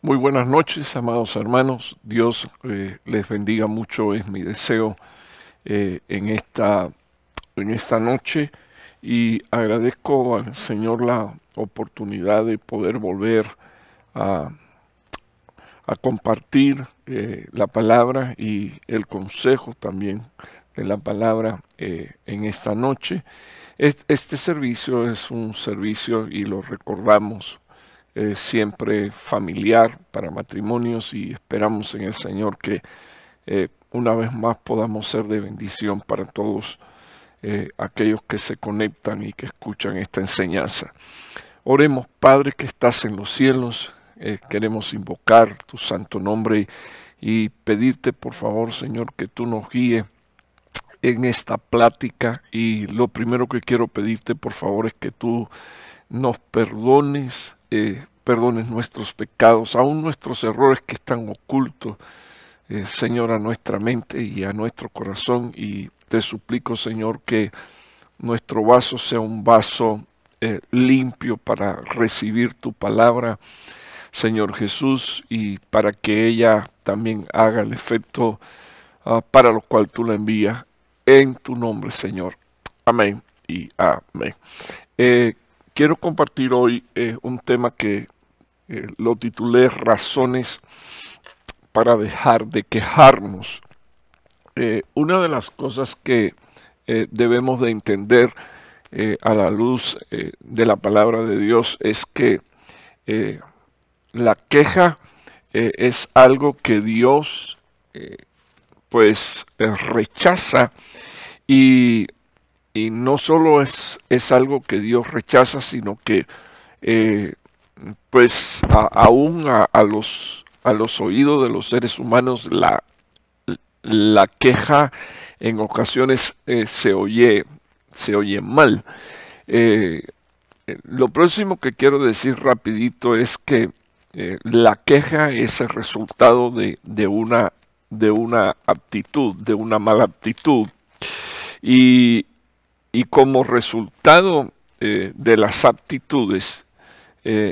Muy buenas noches, amados hermanos. Dios les bendiga mucho, es mi deseo en esta noche, y agradezco al Señor la oportunidad de poder volver a, a compartir la palabra y el consejo también de la palabra en esta noche. Este servicio es un servicio, y lo recordamos, siempre familiar para matrimonios, y esperamos en el Señor que una vez más podamos ser de bendición para todos aquellos que se conectan y que escuchan esta enseñanza. Oremos. Padre que estás en los cielos, queremos invocar tu santo nombre y pedirte, por favor, Señor, que tú nos guíes en esta plática. Y lo primero que quiero pedirte, por favor, es que tú nos perdones, perdones nuestros pecados, aún nuestros errores que están ocultos, Señor, a nuestra mente y a nuestro corazón. Y te suplico, Señor, que nuestro vaso sea un vaso limpio para recibir tu palabra, Señor Jesús, y para que ella también haga el efecto para lo cual tú la envías, en tu nombre, Señor. Amén y amén. Quiero compartir hoy un tema que lo titulé Razones para dejar de quejarnos. Una de las cosas que debemos de entender a la luz de la palabra de Dios es que la queja es algo que Dios rechaza, y no solo es algo que Dios rechaza, sino que aún a los oídos de los seres humanos la queja en ocasiones se oye mal. Lo próximo que quiero decir rapidito es que la queja es el resultado de una aptitud, de una mala aptitud. Y como resultado de las aptitudes,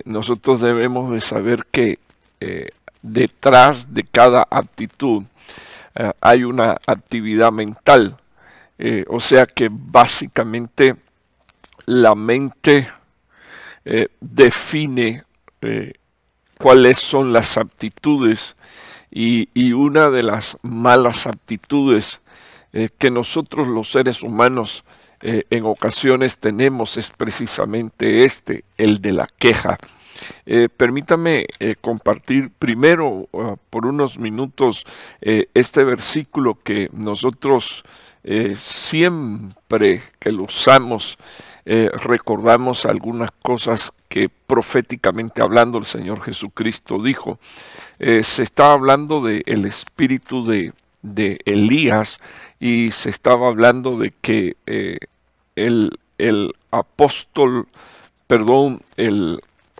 nosotros debemos de saber que detrás de cada aptitud hay una actividad mental. O sea que básicamente la mente define cuáles son las aptitudes, y una de las malas aptitudes que nosotros los seres humanos en ocasiones tenemos es precisamente el de la queja. Permítame compartir primero por unos minutos este versículo que nosotros siempre que lo usamos recordamos algunas cosas que proféticamente hablando el Señor Jesucristo dijo. Se estaba hablando del espíritu de Elías, y se estaba hablando de que el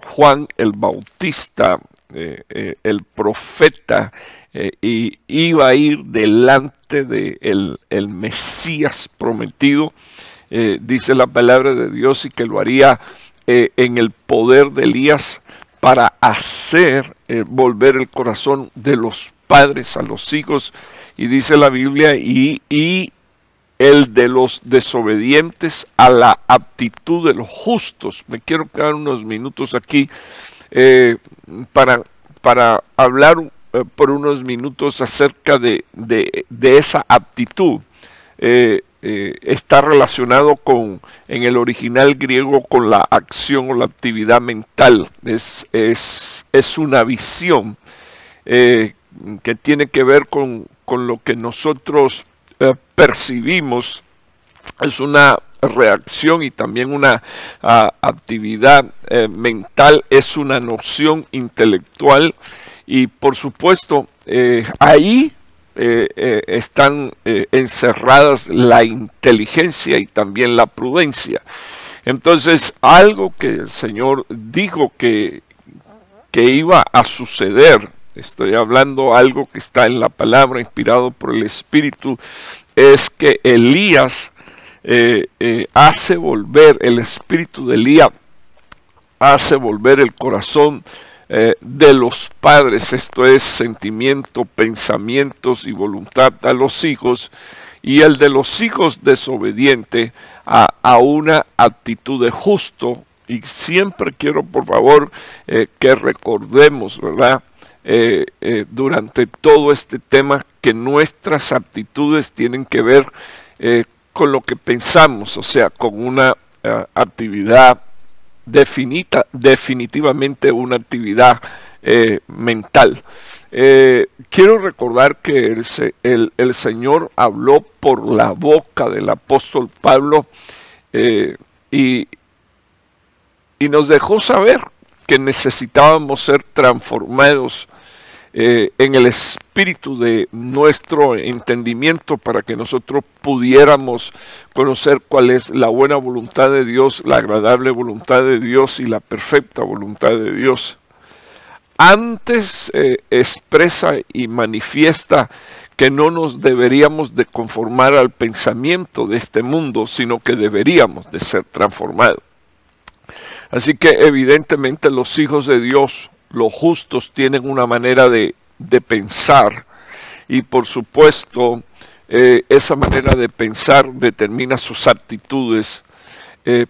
Juan el Bautista, el profeta, iba a ir delante de el Mesías prometido, dice la palabra de Dios, y que lo haría en el poder de Elías para hacer volver el corazón de los padres a los hijos, y dice la Biblia, y el de los desobedientes a la aptitud de los justos. Me quiero quedar unos minutos aquí para hablar por unos minutos acerca de esa aptitud. Está relacionado en el original griego con la acción o la actividad mental. Es una visión que tiene que ver con lo que nosotros percibimos. Es una reacción y también una actividad mental, es una noción intelectual, y por supuesto ahí están encerradas la inteligencia y también la prudencia. Entonces, algo que el Señor dijo que iba a suceder, estoy hablando algo que está en la palabra, inspirado por el Espíritu, es que Elías hace volver, el espíritu de Elías hace volver el corazón de los padres, esto es sentimiento, pensamientos y voluntad a los hijos, y el de los hijos desobediente a una actitud de justo. Y siempre quiero, por favor, que recordemos, ¿verdad? Durante todo este tema, que nuestras actitudes tienen que ver con lo que pensamos, o sea, con una actividad definitivamente una actividad mental. Quiero recordar que el Señor habló por la boca del apóstol Pablo y nos dejó saber que necesitábamos ser transformados en el espíritu de nuestro entendimiento para que nosotros pudiéramos conocer cuál es la buena voluntad de Dios, la agradable voluntad de Dios y la perfecta voluntad de Dios. Antes expresa y manifiesta que no nos deberíamos de conformar al pensamiento de este mundo, sino que deberíamos de ser transformados. Así que evidentemente los hijos de Dios, los justos, tienen una manera de pensar, y por supuesto esa manera de pensar determina sus actitudes.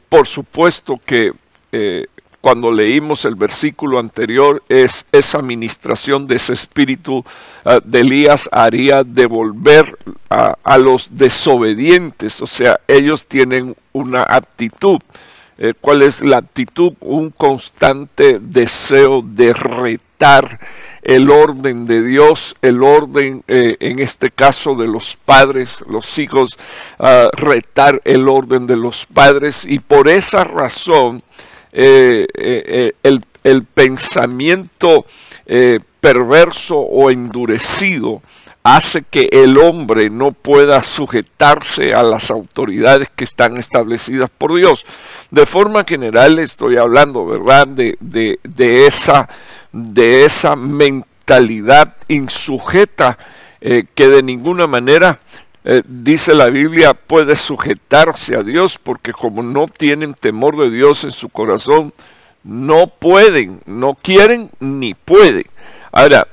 Por supuesto que cuando leímos el versículo anterior, es esa ministración de ese espíritu de Elías haría devolver a los desobedientes, o sea, ellos tienen una actitud. ¿Cuál es la actitud? Un constante deseo de retar el orden de Dios, el orden, en este caso de los padres, los hijos, retar el orden de los padres, y por esa razón el pensamiento perverso o endurecido hace que el hombre no pueda sujetarse a las autoridades que están establecidas por Dios. De forma general estoy hablando, ¿verdad?, de esa mentalidad insujeta que de ninguna manera, dice la Biblia, puede sujetarse a Dios, porque como no tienen temor de Dios en su corazón, no pueden, no quieren ni pueden. Ahora,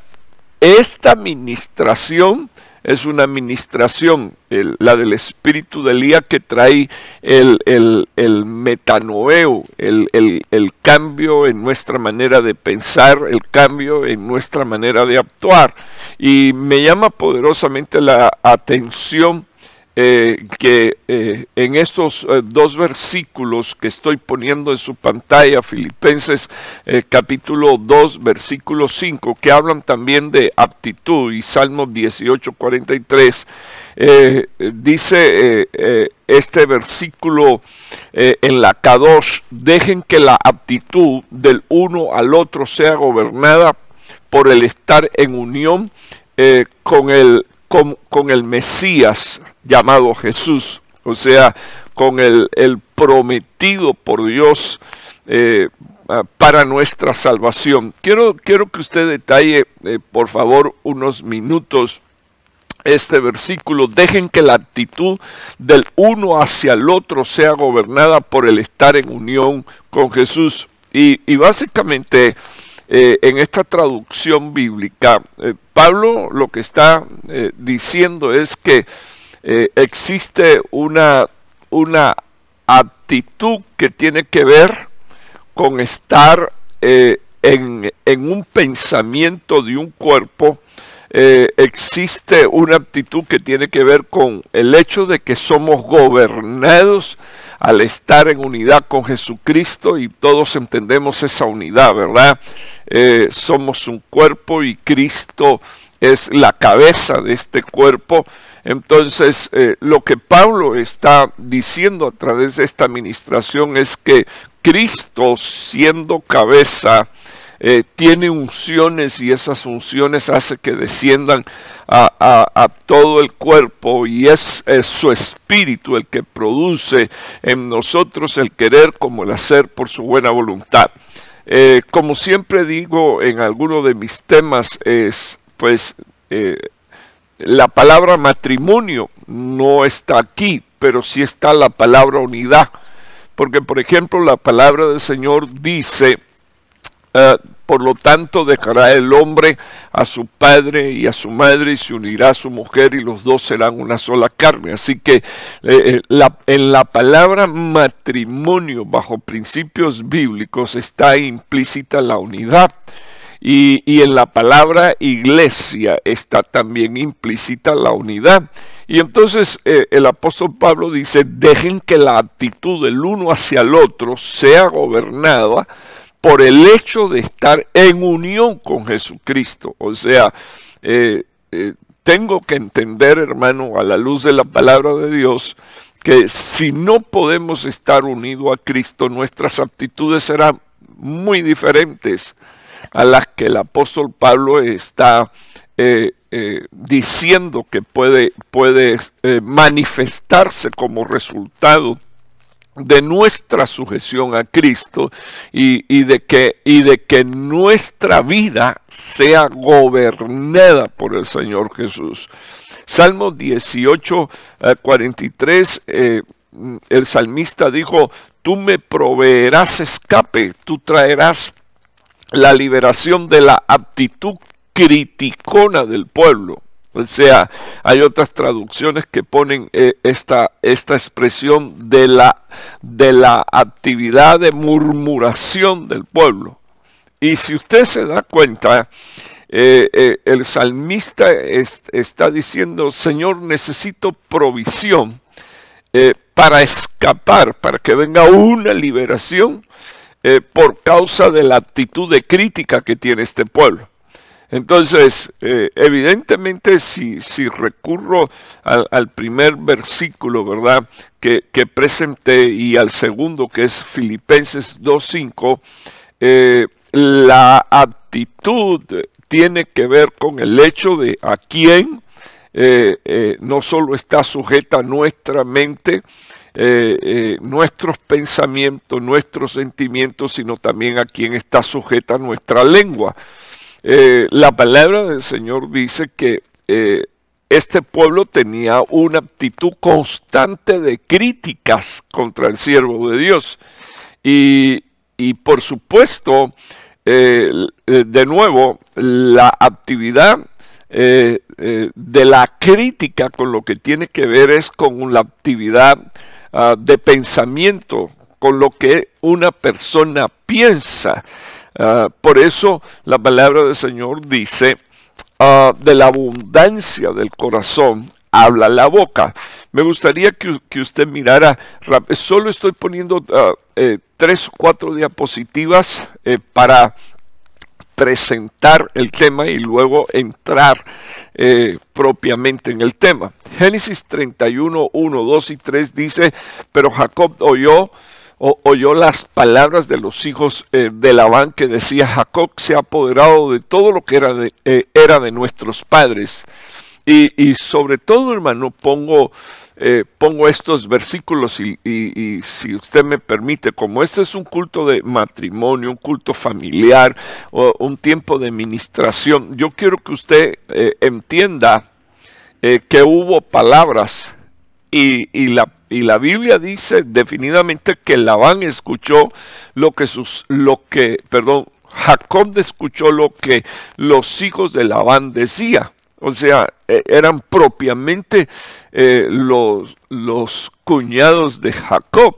esta ministración es una ministración, la del espíritu de Elías, que trae el metanoeo, el cambio en nuestra manera de pensar, el cambio en nuestra manera de actuar. Y me llama poderosamente la atención que en estos dos versículos que estoy poniendo en su pantalla, Filipenses capítulo 2, versículo 5, que hablan también de aptitud, y Salmos 18, 43, dice este versículo en la Kadosh: dejen que la aptitud del uno al otro sea gobernada por el estar en unión con el Mesías llamado Jesús, o sea, con el prometido por Dios para nuestra salvación. Quiero que usted detalle, por favor, unos minutos este versículo: dejen que la actitud del uno hacia el otro sea gobernada por el estar en unión con Jesús. Y básicamente, en esta traducción bíblica, Pablo lo que está diciendo es que existe una actitud que tiene que ver con estar en un pensamiento de un cuerpo. Existe una actitud que tiene que ver con el hecho de que somos gobernados al estar en unidad con Jesucristo, y todos entendemos esa unidad, ¿verdad? Somos un cuerpo y Cristo es la cabeza de este cuerpo. Entonces, lo que Pablo está diciendo a través de esta administración es que Cristo, siendo cabeza, tiene unciones, y esas unciones hace que desciendan a todo el cuerpo, y es su espíritu el que produce en nosotros el querer como el hacer por su buena voluntad. Como siempre digo en alguno de mis temas, la palabra matrimonio no está aquí, pero sí está la palabra unidad, porque por ejemplo la palabra del Señor dice, Por lo tanto, dejará el hombre a su padre y a su madre y se unirá a su mujer y los dos serán una sola carne. Así que en la palabra matrimonio, bajo principios bíblicos, está implícita la unidad. Y en la palabra iglesia está también implícita la unidad. Y entonces el apóstol Pablo dice, dejen que la actitud del uno hacia el otro sea gobernada por el hecho de estar en unión con Jesucristo. O sea, tengo que entender, hermano, a la luz de la palabra de Dios, que si no podemos estar unidos a Cristo, nuestras actitudes serán muy diferentes a las que el apóstol Pablo está diciendo que puede manifestarse como resultado de nuestra sujeción a Cristo y de que nuestra vida sea gobernada por el Señor Jesús. Salmo 18, 43, el salmista dijo, tú me proveerás escape, tú traerás la liberación de la actitud criticona del pueblo. O sea, hay otras traducciones que ponen esta expresión de la actividad de murmuración del pueblo. Y si usted se da cuenta, el salmista está diciendo, Señor, necesito provisión para escapar, para que venga una liberación por causa de la actitud de crítica que tiene este pueblo. Entonces, evidentemente, si recurro al primer versículo, ¿verdad?, que presenté, y al segundo, que es Filipenses 2:5, la actitud tiene que ver con el hecho de a quién no solo está sujeta nuestra mente, nuestros pensamientos, nuestros sentimientos, sino también a quien está sujeta nuestra lengua. La palabra del Señor dice que este pueblo tenía una actitud constante de críticas contra el siervo de Dios. Y por supuesto, de nuevo, la actividad de la crítica con lo que tiene que ver es con la actividad de pensamiento, con lo que una persona piensa. Por eso la palabra del Señor dice, de la abundancia del corazón habla la boca. Me gustaría que usted mirara, solo estoy poniendo 3 o 4 diapositivas para presentar el tema y luego entrar propiamente en el tema. Génesis 31, 1, 2 y 3 dice, pero Jacob oyó las palabras de los hijos de Labán, que decía, Jacob se ha apoderado de todo lo que era de nuestros padres. Y sobre todo, hermano, pongo estos versículos y si usted me permite, como este es un culto de matrimonio, un culto familiar, o un tiempo de ministración, yo quiero que usted entienda que hubo palabras y la Biblia dice definitivamente que Labán escuchó Jacob escuchó lo que los hijos de Labán decían. O sea, eran propiamente los cuñados de Jacob,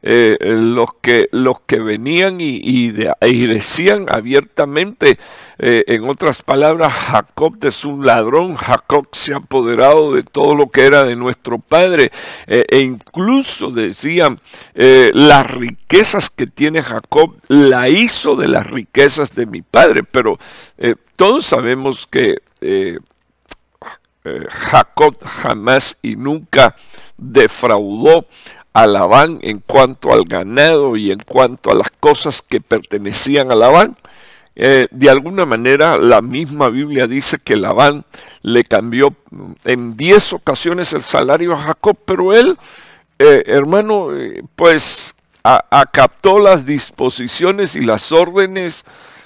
los que venían y decían abiertamente, en otras palabras, Jacob es un ladrón, Jacob se ha apoderado de todo lo que era de nuestro padre, e incluso decían, las riquezas que tiene Jacob la hizo de las riquezas de mi padre. Pero todos sabemos que Jacob jamás y nunca defraudó a Labán en cuanto al ganado y en cuanto a las cosas que pertenecían a Labán. De alguna manera la misma Biblia dice que Labán le cambió en 10 ocasiones el salario a Jacob, pero él, hermano, pues acató las disposiciones y las órdenes,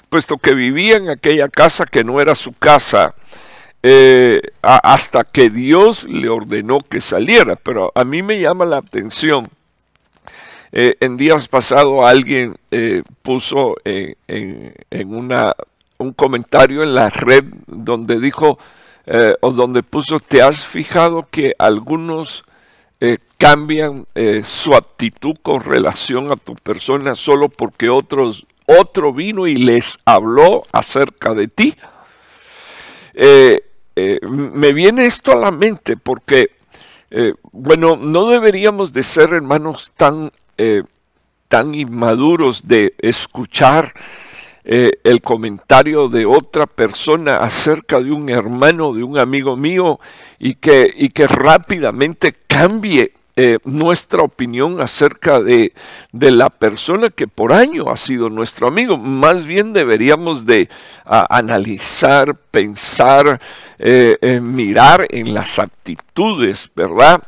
puesto que vivía en aquella casa que no era su casa, hasta que Dios le ordenó que saliera. Pero a mí me llama la atención En días pasados alguien puso un comentario en la red donde dijo, o donde puso, ¿te has fijado que algunos cambian su actitud con relación a tu persona solo porque otro vino y les habló acerca de ti? Me viene esto a la mente porque, bueno, no deberíamos de ser, hermanos, tan inmaduros de escuchar el comentario de otra persona acerca de un hermano, de un amigo mío, y que rápidamente cambie nuestra opinión acerca de la persona que por años ha sido nuestro amigo. Más bien deberíamos de analizar, pensar, mirar en las actitudes, ¿verdad?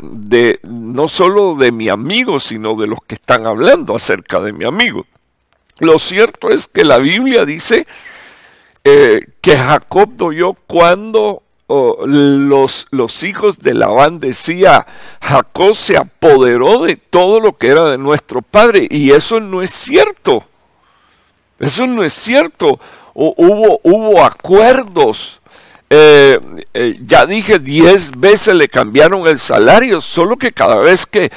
No solo de mi amigo, sino de los que están hablando acerca de mi amigo. Lo cierto es que la Biblia dice que Jacob oyó cuando los hijos de Labán decía, Jacob se apoderó de todo lo que era de nuestro padre, y eso no es cierto. Eso no es cierto. Hubo acuerdos. Ya dije, 10 veces le cambiaron el salario, solo que cada vez que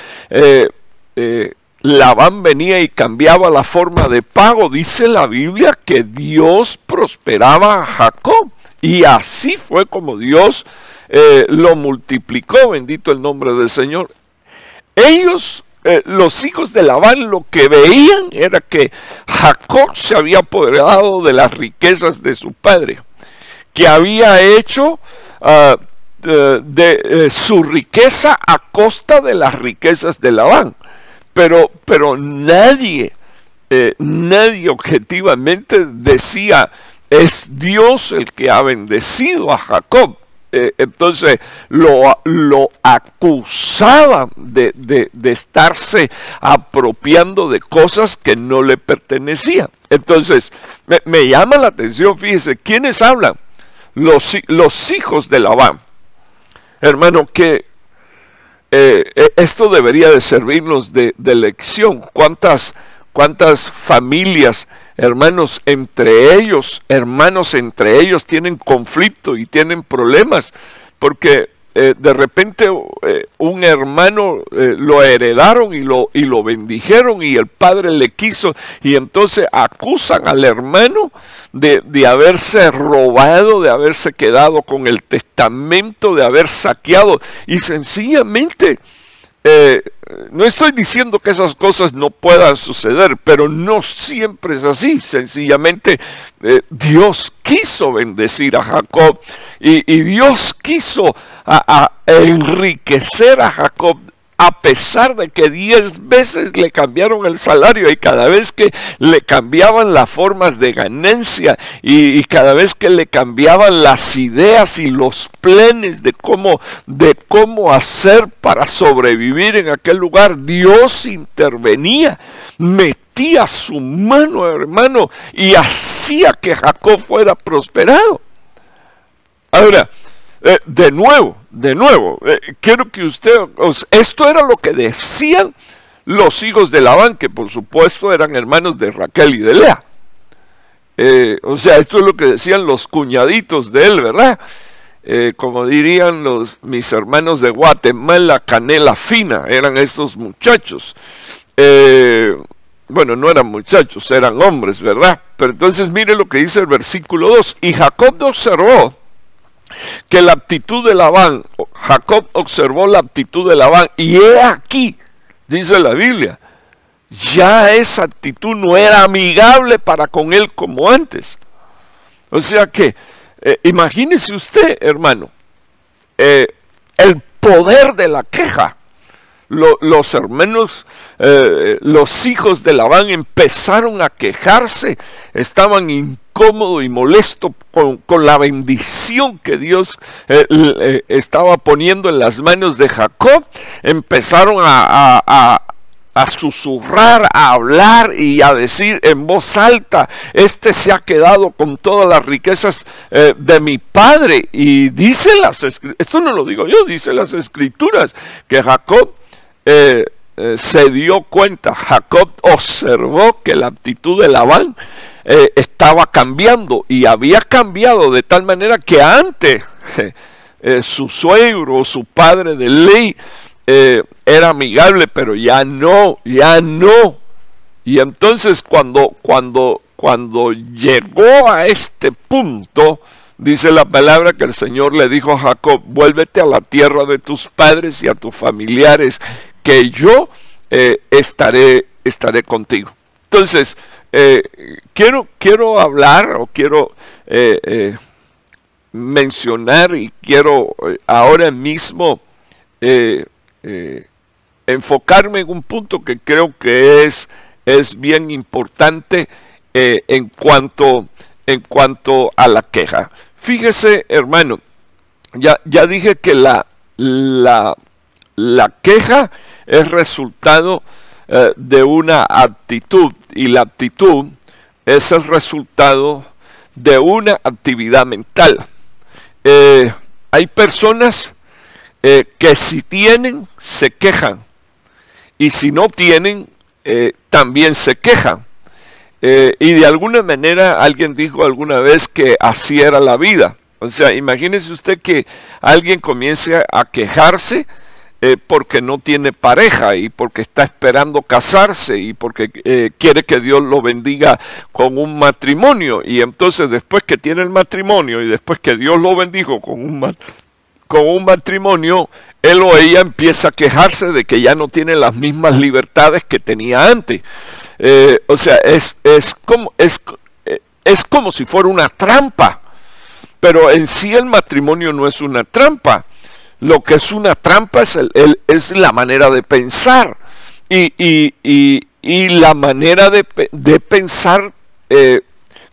Labán venía y cambiaba la forma de pago, dice la Biblia que Dios prosperaba a Jacob. Y así fue como Dios lo multiplicó, bendito el nombre del Señor. Ellos, los hijos de Labán, lo que veían era que Jacob se había apoderado de las riquezas de su padre, que había hecho su riqueza a costa de las riquezas de Labán. Pero nadie objetivamente decía, es Dios el que ha bendecido a Jacob. Entonces lo acusaban de estarse apropiando de cosas que no le pertenecían. Entonces me llama la atención, fíjese, ¿quiénes hablan? Los hijos de Labán. Hermano, que esto debería de servirnos de lección. ¿Cuántas familias, hermanos entre ellos tienen conflicto y tienen problemas? Porque de repente un hermano lo heredaron y lo bendijeron y el padre le quiso, y entonces acusan al hermano de haberse robado, de haberse quedado con el testamento, de haber saqueado, y sencillamente no estoy diciendo que esas cosas no puedan suceder, pero no siempre es así. Sencillamente Dios quiso bendecir a Jacob y Dios quiso enriquecer a Jacob, a pesar de que 10 veces le cambiaron el salario, y cada vez que le cambiaban las formas de ganancia, y cada vez que le cambiaban las ideas y los planes de cómo hacer para sobrevivir en aquel lugar, Dios intervenía, metía su mano, hermano, y hacía que Jacob fuera prosperado. Ahora, de nuevo, quiero que esto era lo que decían los hijos de Labán, que por supuesto eran hermanos de Raquel y de Lea. O sea, esto es lo que decían los cuñaditos de él, ¿verdad? Como dirían mis hermanos de Guatemala, canela fina, eran estos muchachos. Bueno, no eran muchachos, eran hombres, ¿verdad? Pero entonces mire lo que dice el versículo 2. Y Jacob observó que la actitud de Labán, Jacob observó la actitud de Labán, y he aquí, dice la Biblia, ya esa actitud no era amigable para con él como antes. O sea que, imagínese usted, hermano, el poder de la queja. Los hermanos, los hijos de Labán empezaron a quejarse, estaban incómodos y molestos con la bendición que Dios estaba poniendo en las manos de Jacob. Empezaron a susurrar, a hablar y a decir en voz alta, este se ha quedado con todas las riquezas de mi padre. Y dice esto no lo digo yo, dice las escrituras, que Jacob se dio cuenta, Jacob observó que la actitud de Labán estaba cambiando, y había cambiado de tal manera que antes su suegro, su padre de ley, era amigable, pero ya no. Y entonces cuando llegó a este punto, dice la palabra que el Señor le dijo a Jacob: vuélvete a la tierra de tus padres y a tus familiares, que yo estaré contigo. Entonces, quiero hablar, o quiero mencionar, y quiero ahora mismo enfocarme en un punto que creo que es bien importante en cuanto a la queja. Fíjese, hermano, ya dije que la queja es resultado de una actitud, y la actitud es el resultado de una actividad mental. Hay personas que si tienen, se quejan, y si no tienen, también se quejan. Y de alguna manera alguien dijo alguna vez que así era la vida. O sea, imagínese usted que alguien comience a quejarse porque no tiene pareja, y porque está esperando casarse, y porque quiere que Dios lo bendiga con un matrimonio, y entonces después que tiene el matrimonio, y después que Dios lo bendijo con un matrimonio, él o ella empieza a quejarse de que ya no tiene las mismas libertades que tenía antes. O sea, es como si fuera una trampa, pero en sí el matrimonio no es una trampa. Lo que es una trampa es la manera de pensar, y la manera de pensar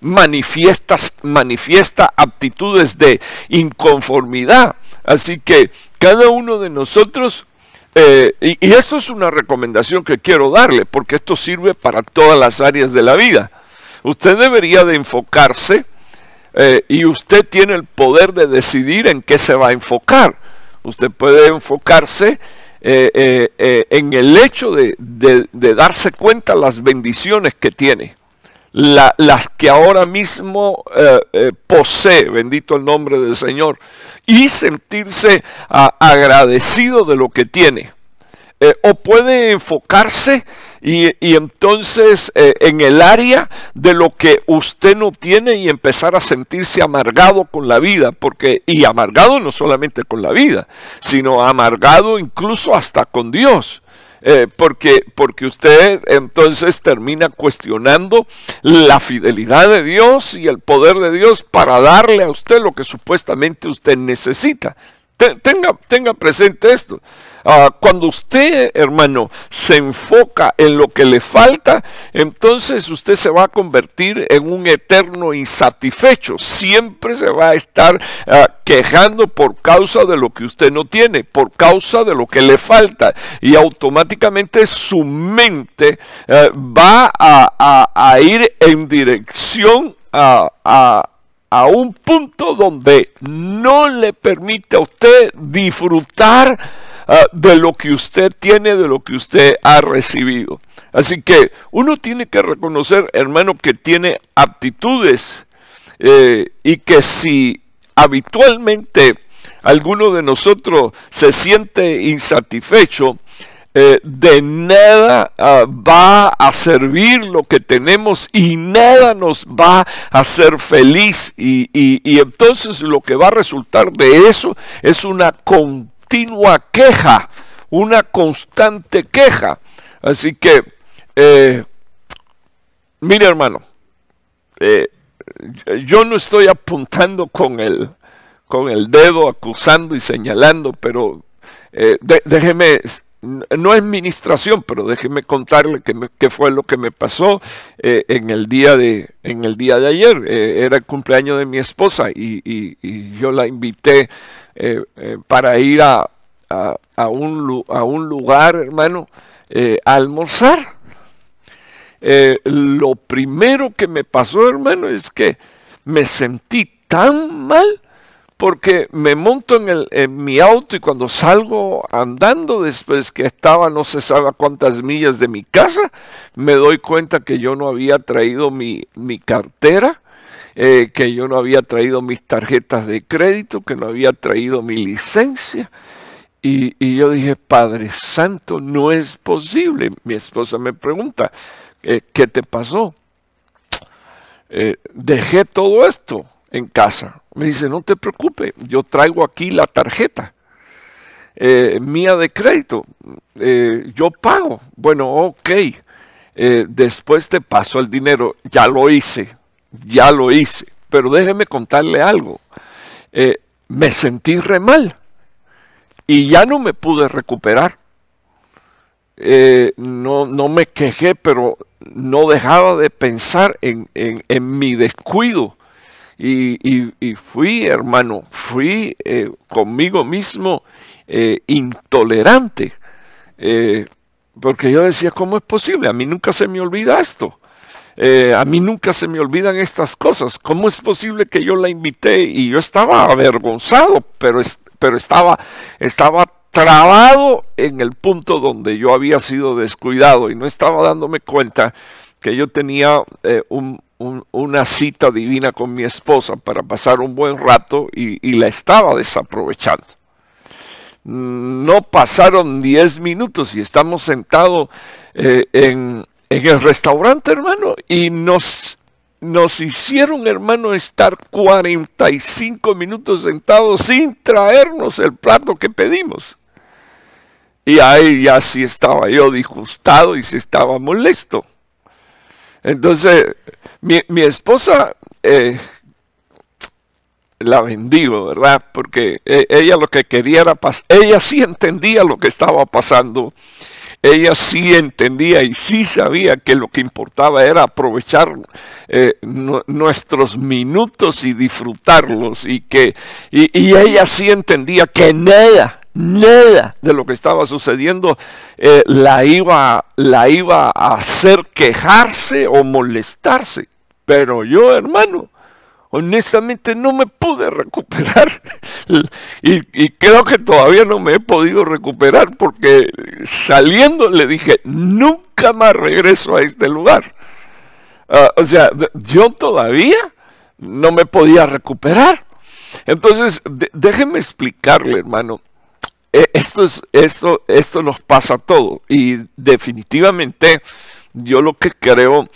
manifiesta aptitudes de inconformidad. Así que cada uno de nosotros, y esto es una recomendación que quiero darle, porque esto sirve para todas las áreas de la vida. Usted debería de enfocarse, y usted tiene el poder de decidir en qué se va a enfocar. Usted puede enfocarse en el hecho de darse cuenta las bendiciones que tiene, las que ahora mismo posee, bendito el nombre del Señor, y sentirse agradecido de lo que tiene. O puede enfocarse y entonces en el área de lo que usted no tiene, y empezar a sentirse amargado con la vida, y amargado no solamente con la vida, sino amargado incluso hasta con Dios. Porque usted entonces termina cuestionando la fidelidad de Dios y el poder de Dios para darle a usted lo que supuestamente usted necesita. Tenga presente esto. Cuando usted, hermano, se enfoca en lo que le falta, entonces usted se va a convertir en un eterno insatisfecho. Siempre se va a estar quejando por causa de lo que usted no tiene, por causa de lo que le falta, y automáticamente su mente va a ir en dirección a un punto donde no le permite a usted disfrutar de lo que usted tiene, de lo que usted ha recibido. Así que uno tiene que reconocer, hermano, que tiene aptitudes, y que si habitualmente alguno de nosotros se siente insatisfecho, de nada va a servir lo que tenemos, y nada nos va a hacer feliz, y entonces lo que va a resultar de eso es una continua queja, una constante queja. Así que mire, hermano, yo no estoy apuntando con el dedo, acusando y señalando, pero déjeme, no es ministración, pero déjeme contarle qué fue lo que me pasó en el día de ayer. Era el cumpleaños de mi esposa, y yo la invité para ir a un lugar, hermano, a almorzar. Lo primero que me pasó, hermano, es que me sentí tan mal, porque me monto en mi auto y cuando salgo andando, después que estaba no se sabe a cuántas millas de mi casa, me doy cuenta que yo no había traído mi cartera, que yo no había traído mis tarjetas de crédito, que no había traído mi licencia. Y yo dije, Padre Santo, no es posible. Mi esposa me pregunta, ¿qué te pasó? Dejé todo esto en casa. Me dice, no te preocupes, yo traigo aquí la tarjeta mía de crédito. Yo pago. Bueno, ok. Después te paso el dinero. Ya lo hice. Pero déjeme contarle algo. Me sentí re mal. Y ya no me pude recuperar. No me quejé, pero no dejaba de pensar en mi descuido. Y fui, hermano, conmigo mismo intolerante. Porque yo decía, ¿cómo es posible? A mí nunca se me olvida esto. A mí nunca se me olvidan estas cosas. ¿Cómo es posible que yo la invité? Y yo estaba avergonzado, pero estaba trabado en el punto donde yo había sido descuidado y no estaba dándome cuenta que yo tenía una cita divina con mi esposa para pasar un buen rato y la estaba desaprovechando. No pasaron 10 minutos y estamos sentados en el restaurante, hermano, y nos hicieron, hermano, estar 45 minutos sentados sin traernos el plato que pedimos. Y ahí ya sí estaba yo disgustado y sí estaba molesto. Entonces, mi esposa, la bendigo, ¿verdad? Porque ella lo que quería era ella sí entendía lo que estaba pasando. Ella sí entendía y sí sabía que lo que importaba era aprovechar nuestros minutos y disfrutarlos. Y ella sí entendía que nada de lo que estaba sucediendo la iba a hacer quejarse o molestarse. Pero yo, hermano, honestamente no me pude recuperar y creo que todavía no me he podido recuperar porque saliendo le dije, nunca más regreso a este lugar. O sea, yo todavía no me podía recuperar. Entonces, déjeme explicarle, hermano. Esto nos pasa a todos y definitivamente yo lo que creo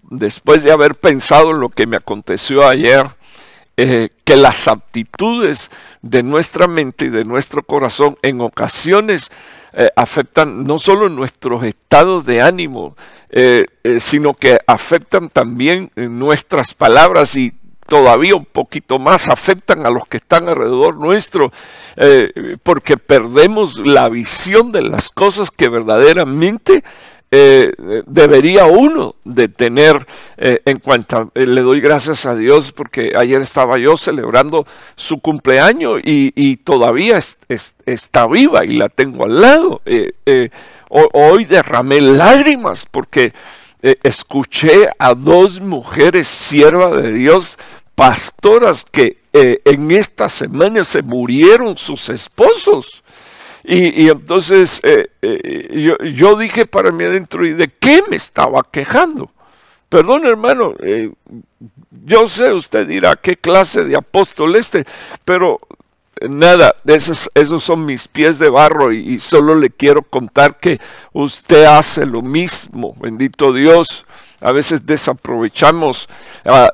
después de haber pensado en lo que me aconteció ayer, que las aptitudes de nuestra mente y de nuestro corazón en ocasiones afectan no solo nuestros estados de ánimo, sino que afectan también nuestras palabras y todavía un poquito más afectan a los que están alrededor nuestro, porque perdemos la visión de las cosas que verdaderamente debería uno de tener en cuenta. Le doy gracias a Dios porque ayer estaba yo celebrando su cumpleaños y todavía está viva y la tengo al lado. Hoy derramé lágrimas porque escuché a 2 mujeres siervas de Dios, pastoras que en esta semana se murieron sus esposos. Y entonces yo dije para mí adentro, ¿y de qué me estaba quejando? Perdón, hermano, yo sé, usted dirá, ¿qué clase de apóstol pero nada, esos son mis pies de barro y solo le quiero contar que usted hace lo mismo, bendito Dios. A veces desaprovechamos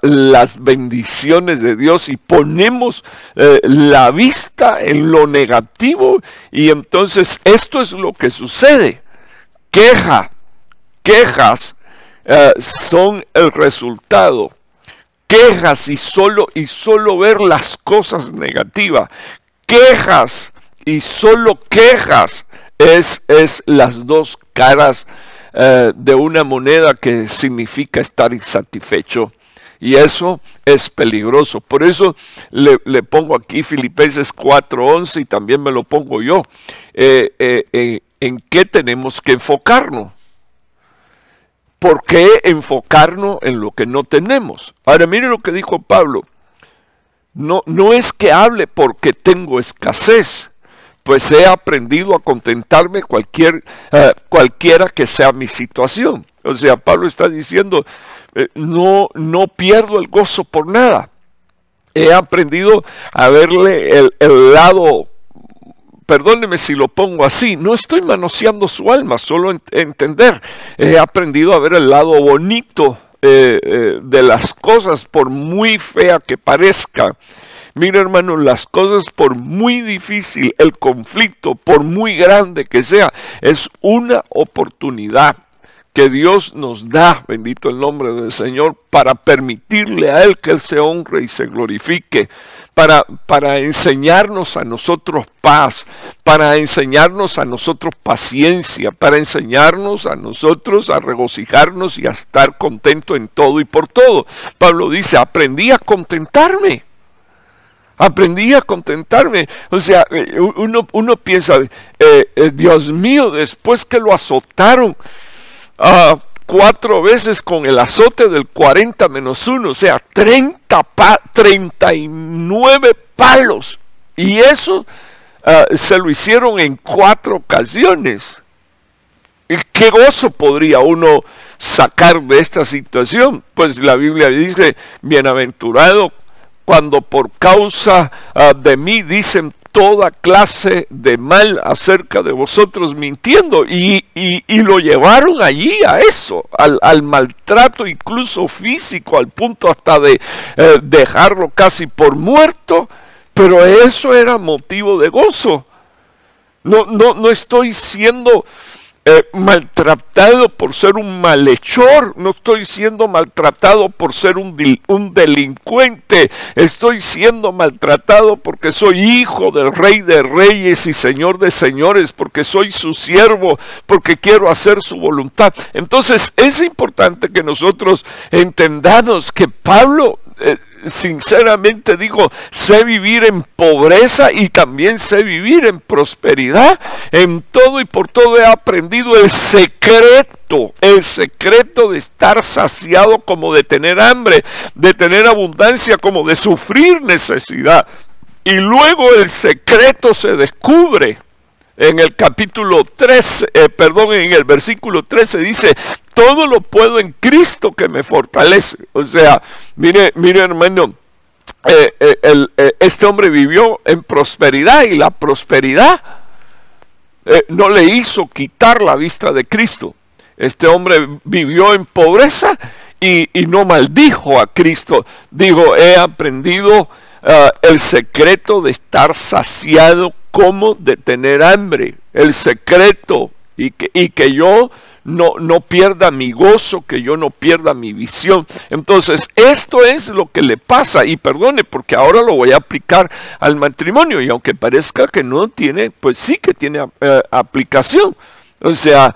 las bendiciones de Dios y ponemos la vista en lo negativo y entonces esto es lo que sucede. Quejas son el resultado. Quejas y solo ver las cosas negativas. Quejas y solo quejas es las dos caras de una moneda que significa estar insatisfecho. Y eso es peligroso. Por eso le pongo aquí Filipenses 4:11 y también me lo pongo yo. ¿En qué tenemos que enfocarnos? ¿Por qué enfocarnos en lo que no tenemos? Ahora mire lo que dijo Pablo. No es que hable porque tengo escasez, pues he aprendido a contentarme cualquiera que sea mi situación. O sea, Pablo está diciendo, no pierdo el gozo por nada. He aprendido a verle el lado, perdóneme si lo pongo así, no estoy manoseando su alma, solo entender. He aprendido a ver el lado bonito de las cosas, por muy fea que parezca. Mira, hermano, las cosas, por muy difícil el conflicto, por muy grande que sea, es una oportunidad que Dios nos da, bendito el nombre del Señor, para permitirle a Él que Él se honre y se glorifique, para enseñarnos a nosotros paz, para enseñarnos a nosotros paciencia, para enseñarnos a nosotros a regocijarnos y a estar contento en todo y por todo. Pablo dice, aprendí a contentarme. Aprendí a contentarme. O sea, uno piensa, Dios mío, después que lo azotaron 4 veces con el azote del 40-1, o sea, 39 palos. Y eso se lo hicieron en 4 ocasiones. ¿Qué gozo podría uno sacar de esta situación? Pues la Biblia dice, bienaventurado cuando por causa de mí dicen toda clase de mal acerca de vosotros mintiendo, y lo llevaron allí a eso, al maltrato incluso físico, al punto hasta de dejarlo casi por muerto, pero eso era motivo de gozo. No estoy siendo maltratado por ser un malhechor, no estoy siendo maltratado por ser un delincuente, estoy siendo maltratado porque soy hijo del Rey de Reyes y Señor de Señores, porque soy su siervo, porque quiero hacer su voluntad. Entonces es importante que nosotros entendamos que Pablo, sinceramente digo, sé vivir en pobreza y también sé vivir en prosperidad. En todo y por todo he aprendido el secreto de estar saciado como de tener hambre, de tener abundancia como de sufrir necesidad. Y luego el secreto se descubre. En el capítulo 3, en el versículo 13 dice, todo lo puedo en Cristo que me fortalece. O sea, mire hermano, este hombre vivió en prosperidad, y la prosperidad no le hizo quitar la vista de Cristo. Este hombre vivió en pobreza y no maldijo a Cristo. Digo, he aprendido el secreto de estar saciado como de tener hambre, el secreto, y que yo no pierda mi gozo, que yo no pierda mi visión. Entonces esto es lo que le pasa, y perdone porque ahora lo voy a aplicar al matrimonio, y aunque parezca que no tiene, pues sí que tiene aplicación. O sea,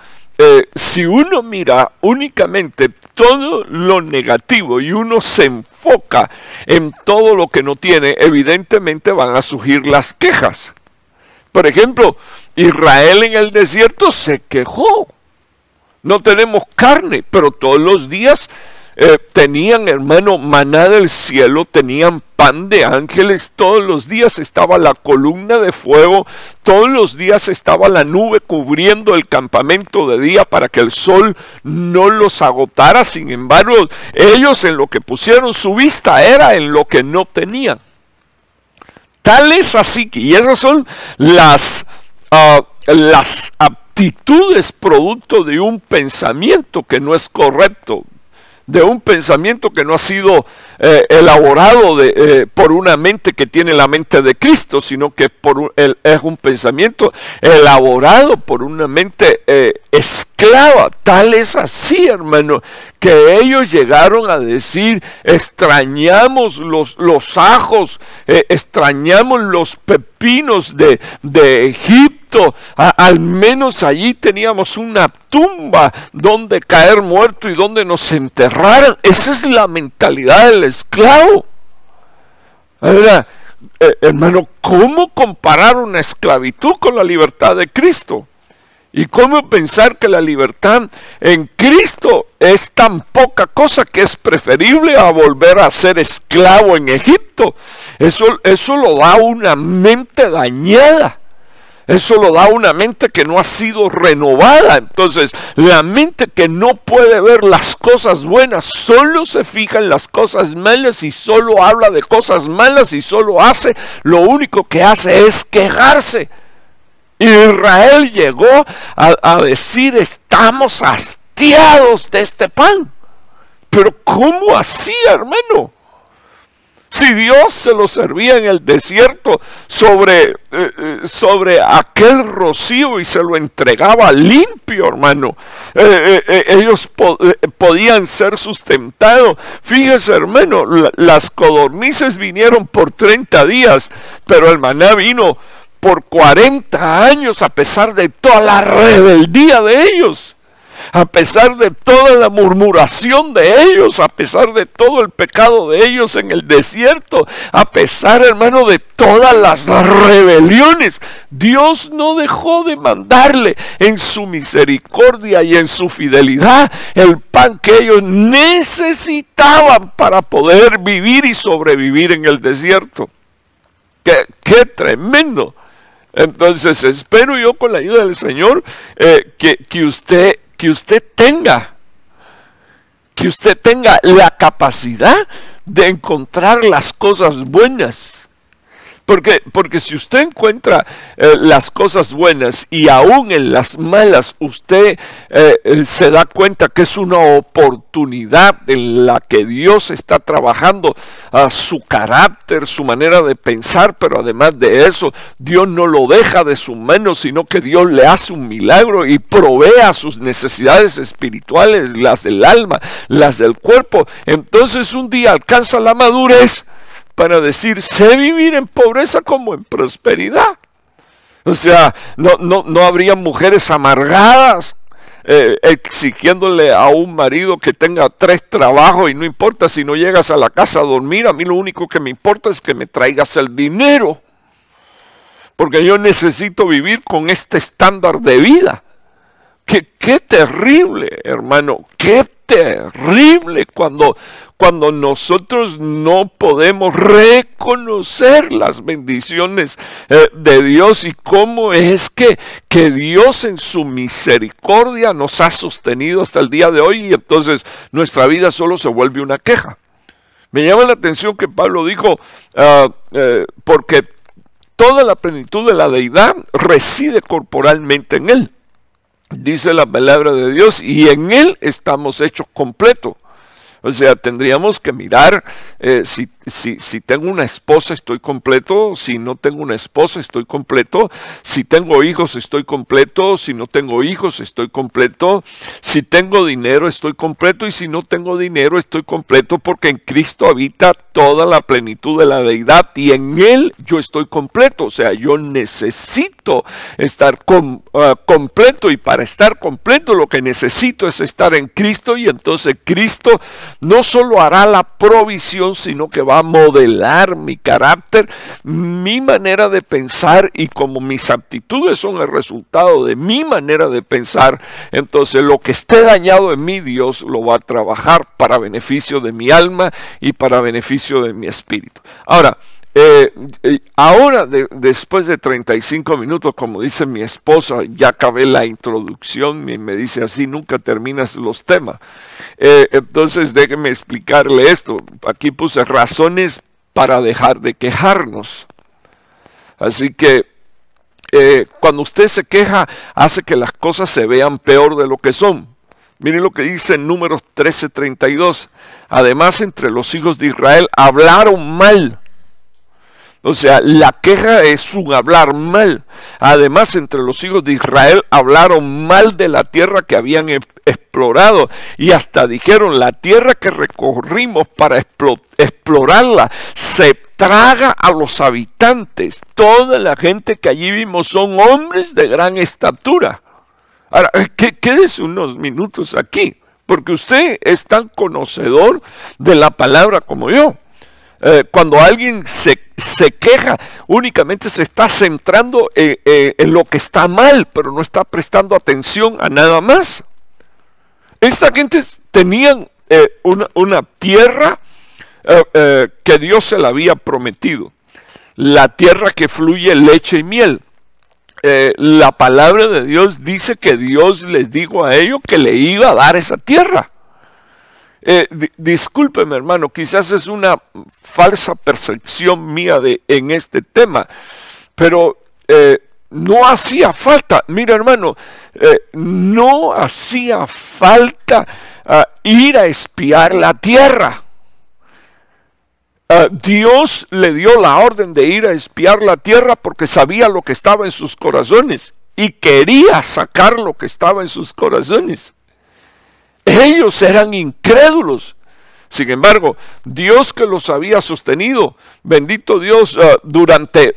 si uno mira únicamente todo lo negativo y uno se enfoca en todo lo que no tiene, evidentemente van a surgir las quejas. Por ejemplo, Israel en el desierto se quejó. No tenemos carne, pero todos los días tenían, hermano, maná del cielo, tenían pan de ángeles, todos los días estaba la columna de fuego, todos los días estaba la nube cubriendo el campamento de día para que el sol no los agotara. Sin embargo, ellos en lo que pusieron su vista era en lo que no tenían. Tal es así, y esas son las aptitudes producto de un pensamiento que no es correcto, de un pensamiento que no ha sido elaborado por una mente que tiene la mente de Cristo, sino que es un pensamiento elaborado por una mente esclava. Tal es así, hermano, que ellos llegaron a decir, extrañamos los ajos, extrañamos los pepinos de Egipto, al menos allí teníamos una tumba donde caer muerto y donde nos enterraran. Esa es la mentalidad del esclavo. Ahora, hermano, ¿cómo comparar una esclavitud con la libertad de Cristo? ¿Y cómo pensar que la libertad en Cristo es tan poca cosa que es preferible a volver a ser esclavo en Egipto? Eso lo da una mente dañada. Eso lo da una mente que no ha sido renovada. Entonces, la mente que no puede ver las cosas buenas, solo se fija en las cosas malas y solo habla de cosas malas y solo hace, lo único que hace es quejarse. Israel llegó a decir, estamos hastiados de este pan. Pero ¿cómo así, hermano? Si Dios se lo servía en el desierto sobre aquel rocío y se lo entregaba limpio, hermano, ellos podían ser sustentados. Fíjese, hermano, las codornices vinieron por 30 días, pero el maná vino por 40 años a pesar de toda la rebeldía de ellos. A pesar de toda la murmuración de ellos, a pesar de todo el pecado de ellos en el desierto, a pesar, hermano, de todas las rebeliones, Dios no dejó de mandarle en su misericordia y en su fidelidad el pan que ellos necesitaban para poder vivir y sobrevivir en el desierto. ¡Qué tremendo! Entonces espero yo con la ayuda del Señor que usted tenga la capacidad de encontrar las cosas buenas. Porque si usted encuentra las cosas buenas y aún en las malas usted se da cuenta que es una oportunidad en la que Dios está trabajando su carácter, su manera de pensar, pero además de eso, Dios no lo deja de su mano, sino que Dios le hace un milagro y provee a sus necesidades espirituales, las del alma, las del cuerpo. Entonces un día alcanza la madurez para decir, sé vivir en pobreza como en prosperidad. O sea, no habría mujeres amargadas exigiéndole a un marido que tenga 3 trabajos y no importa si no llegas a la casa a dormir, a mí lo único que me importa es que me traigas el dinero. Porque yo necesito vivir con este estándar de vida. Qué terrible, hermano, qué terrible cuando nosotros no podemos reconocer las bendiciones de Dios y cómo es que Dios en su misericordia nos ha sostenido hasta el día de hoy y entonces nuestra vida solo se vuelve una queja. Me llama la atención que Pablo dijo, porque toda la plenitud de la deidad reside corporalmente en él. Dice la palabra de Dios, y en Él estamos hechos completos. O sea, tendríamos que mirar si tengo una esposa estoy completo, si no tengo una esposa estoy completo, si tengo hijos estoy completo, si no tengo hijos estoy completo, si tengo dinero estoy completo y si no tengo dinero estoy completo porque en Cristo habita toda la plenitud de la deidad y en Él yo estoy completo. O sea, yo necesito estar completo y para estar completo lo que necesito es estar en Cristo y entonces Cristo no solo hará la provisión sino que va a modelar mi carácter, mi manera de pensar y como mis aptitudes son el resultado de mi manera de pensar, entonces lo que esté dañado en mí Dios lo va a trabajar para beneficio de mi alma y para beneficio de mi espíritu. Ahora, después de 35 minutos, como dice mi esposa, ya acabé la introducción y me dice así, nunca terminas los temas. Entonces déjeme explicarle esto. Aquí puse razones para dejar de quejarnos. Así que cuando usted se queja, hace que las cosas se vean peor de lo que son. Miren lo que dice en Números 13:32. Además, entre los hijos de Israel hablaron mal. O sea, la queja es un hablar mal. Además, entre los hijos de Israel hablaron mal de la tierra que habían explorado. Y hasta dijeron, la tierra que recorrimos para explorarla se traga a los habitantes. Toda la gente que allí vimos son hombres de gran estatura. Ahora, quédese unos minutos aquí, porque usted es tan conocedor de la palabra como yo. Cuando alguien se queja, únicamente se está centrando en lo que está mal, pero no está prestando atención a nada más. Esta gente tenían una tierra que Dios se la había prometido, la tierra que fluye leche y miel. La palabra de Dios dice que Dios les dijo a ellos que le iba a dar esa tierra. Discúlpeme, hermano, quizás es una falsa percepción mía en este tema, pero no hacía falta, mira, hermano, no hacía falta ir a espiar la tierra. Dios le dio la orden de ir a espiar la tierra porque sabía lo que estaba en sus corazones y quería sacar lo que estaba en sus corazones. Ellos eran incrédulos. Sin embargo, Dios que los había sostenido, bendito Dios, durante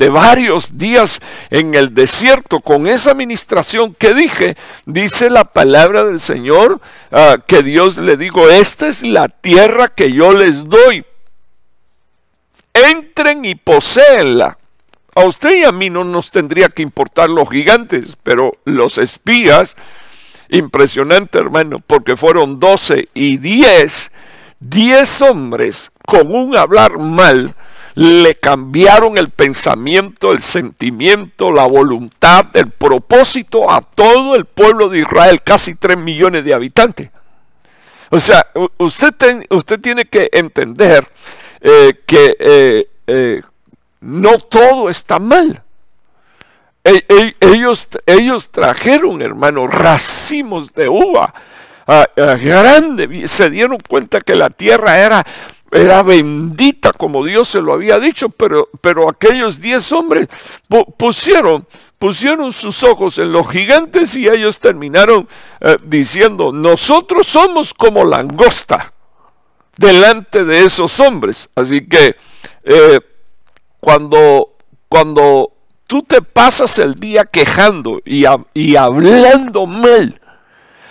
varios días en el desierto, con esa administración que dije, dice la palabra del Señor, que Dios le dijo, esta es la tierra que yo les doy. Entren y poséenla. A usted y a mí no nos tendría que importar los gigantes, pero los espías, impresionante, hermano, porque fueron 12 y 10 hombres con un hablar mal, le cambiaron el pensamiento, el sentimiento, la voluntad, el propósito a todo el pueblo de Israel, casi 3 millones de habitantes. O sea, usted tiene que entender que no todo está mal. Ellos trajeron, hermano, racimos de uva grande. Se dieron cuenta que la tierra era bendita como Dios se lo había dicho, pero aquellos 10 hombres pusieron sus ojos en los gigantes y ellos terminaron diciendo, nosotros somos como langosta delante de esos hombres. Así que cuando tú te pasas el día quejando y hablando mal,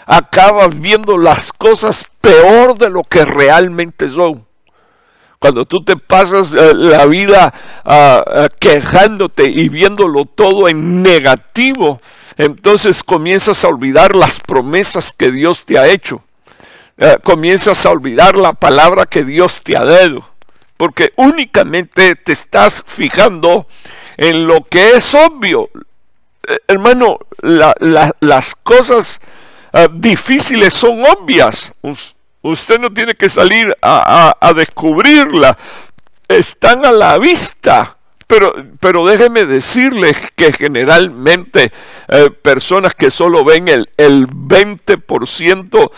acabas viendo las cosas peor de lo que realmente son. Cuando tú te pasas la vida quejándote y viéndolo todo en negativo, entonces comienzas a olvidar las promesas que Dios te ha hecho. Comienzas a olvidar la palabra que Dios te ha dado. Porque únicamente te estás fijando en lo que es obvio. Hermano, las cosas difíciles son obvias. Usted no tiene que salir a descubrirla. Están a la vista. Pero déjeme decirles que generalmente personas que solo ven el 20%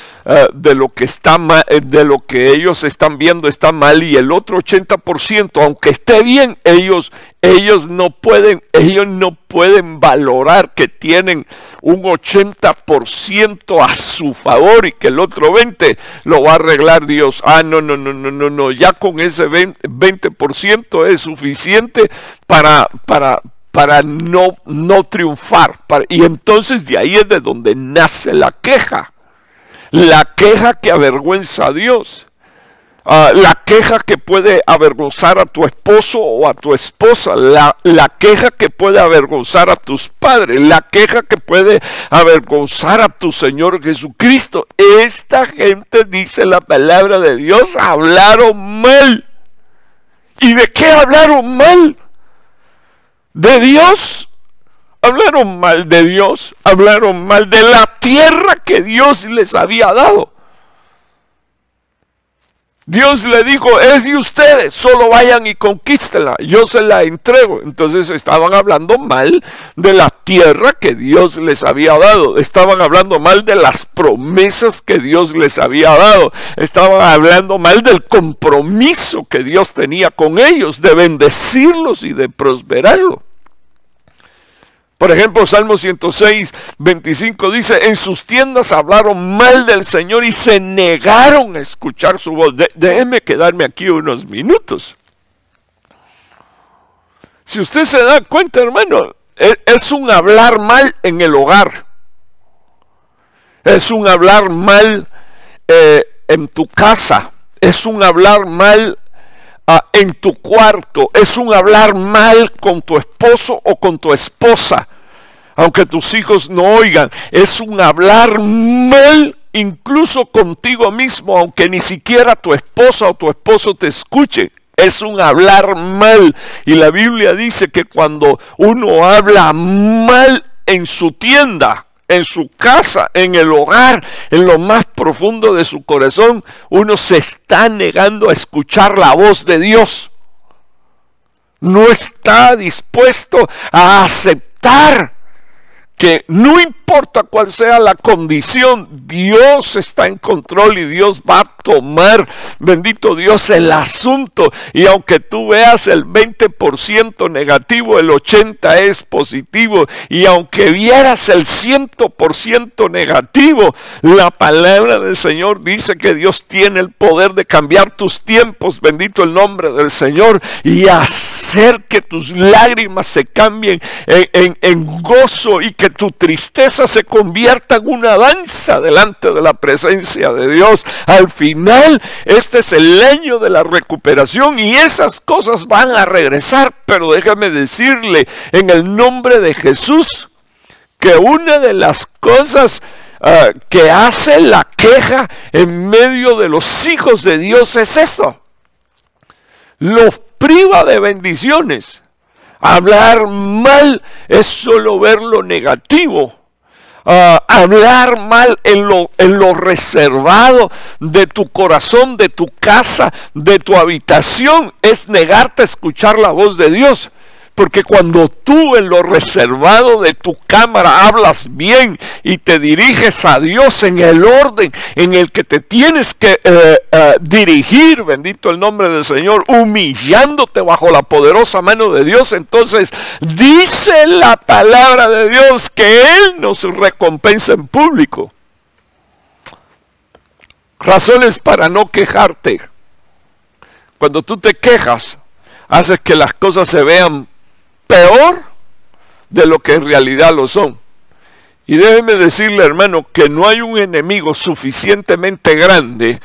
de lo que está mal, de lo que ellos están viendo está mal, y el otro 80%, aunque esté bien, ellos no pueden valorar que tienen un 80% a su favor y que el otro 20% lo va a arreglar Dios. No, ya con ese 20% es suficiente para no triunfar. Y entonces de ahí es de donde nace la queja que avergüenza a Dios. La queja que puede avergonzar a tu esposo o a tu esposa, la queja que puede avergonzar a tus padres, la queja que puede avergonzar a tu Señor Jesucristo. Esta gente, dice la palabra de Dios, hablaron mal. ¿Y de qué hablaron mal? ¿De Dios? Hablaron mal de Dios, hablaron mal de la tierra que Dios les había dado. Dios le dijo, es de ustedes, solo vayan y conquístenla, yo se la entrego. Entonces estaban hablando mal de la tierra que Dios les había dado, estaban hablando mal de las promesas que Dios les había dado, estaban hablando mal del compromiso que Dios tenía con ellos, de bendecirlos y de prosperarlos. Por ejemplo, Salmo 106, 25 dice, en sus tiendas hablaron mal del Señor y se negaron a escuchar su voz. Déjeme quedarme aquí unos minutos. Si usted se da cuenta, hermano, es un hablar mal en el hogar. Es un hablar mal en tu casa. Es un hablar mal en tu cuarto, es un hablar mal con tu esposo o con tu esposa, aunque tus hijos no oigan, es un hablar mal incluso contigo mismo, aunque ni siquiera tu esposa o tu esposo te escuche. Es un hablar mal. Y la Biblia dice que cuando uno habla mal en su tienda, en su casa, en el hogar, en lo más profundo de su corazón, uno se está negando a escuchar la voz de Dios. No está dispuesto a aceptar que no importa cuál sea la condición, Dios está en control y Dios va a tomar, bendito Dios, el asunto. Y aunque tú veas el 20% negativo, el 80% es positivo. Y aunque vieras el 100% negativo, la palabra del Señor dice que Dios tiene el poder de cambiar tus tiempos, bendito el nombre del Señor, y hacer que tus lágrimas se cambien en gozo y que tu tristeza se convierta en una danza delante de la presencia de Dios. Al final, este es el año de la recuperación y esas cosas van a regresar, pero déjame decirle, en el nombre de Jesús, que una de las cosas que hace la queja en medio de los hijos de Dios es esto: los priva de bendiciones. Hablar mal es solo ver lo negativo. Hablar mal en lo reservado de tu corazón, de tu casa, de tu habitación, es negarte a escuchar la voz de Dios. Porque cuando tú en lo reservado de tu cámara hablas bien y te diriges a Dios en el orden en el que te tienes que dirigir, bendito el nombre del Señor, humillándote bajo la poderosa mano de Dios, entonces dice la palabra de Dios que Él nos recompensa en público. Razones para no quejarte. Cuando tú te quejas, haces que las cosas se vean peor de lo que en realidad lo son. Y déjeme decirle, hermano, que no hay un enemigo suficientemente grande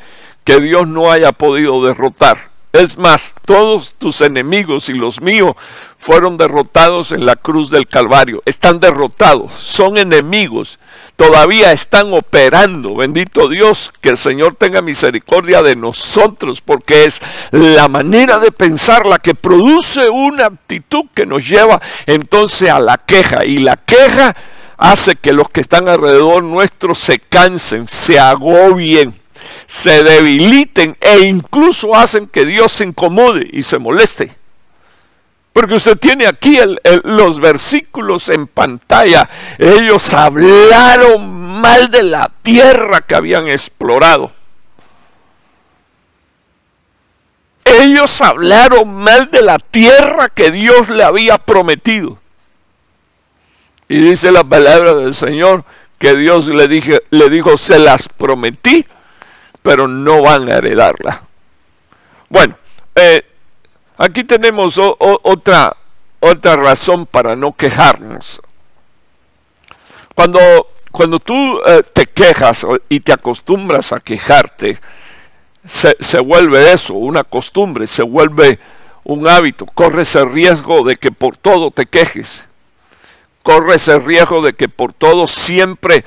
que Dios no haya podido derrotar. Es más, todos tus enemigos y los míos fueron derrotados en la cruz del Calvario. Están derrotados, son enemigos, todavía están operando. Bendito Dios, que el Señor tenga misericordia de nosotros, porque es la manera de pensar la que produce una actitud que nos lleva entonces a la queja. Y la queja hace que los que están alrededor nuestro se cansen, se agobien, se debiliten e incluso hacen que Dios se incomode y se moleste. Porque usted tiene aquí los versículos en pantalla. Ellos hablaron mal de la tierra que habían explorado. Ellos hablaron mal de la tierra que Dios le había prometido. Y dice la palabra del Señor que Dios le dijo, se las prometí, pero no van a heredarla. Bueno, aquí tenemos otra razón para no quejarnos. Cuando tú te quejas y te acostumbras a quejarte, se vuelve eso, una costumbre, se vuelve un hábito. Corres el riesgo de que por todo te quejes. Corres el riesgo de que por todo siempre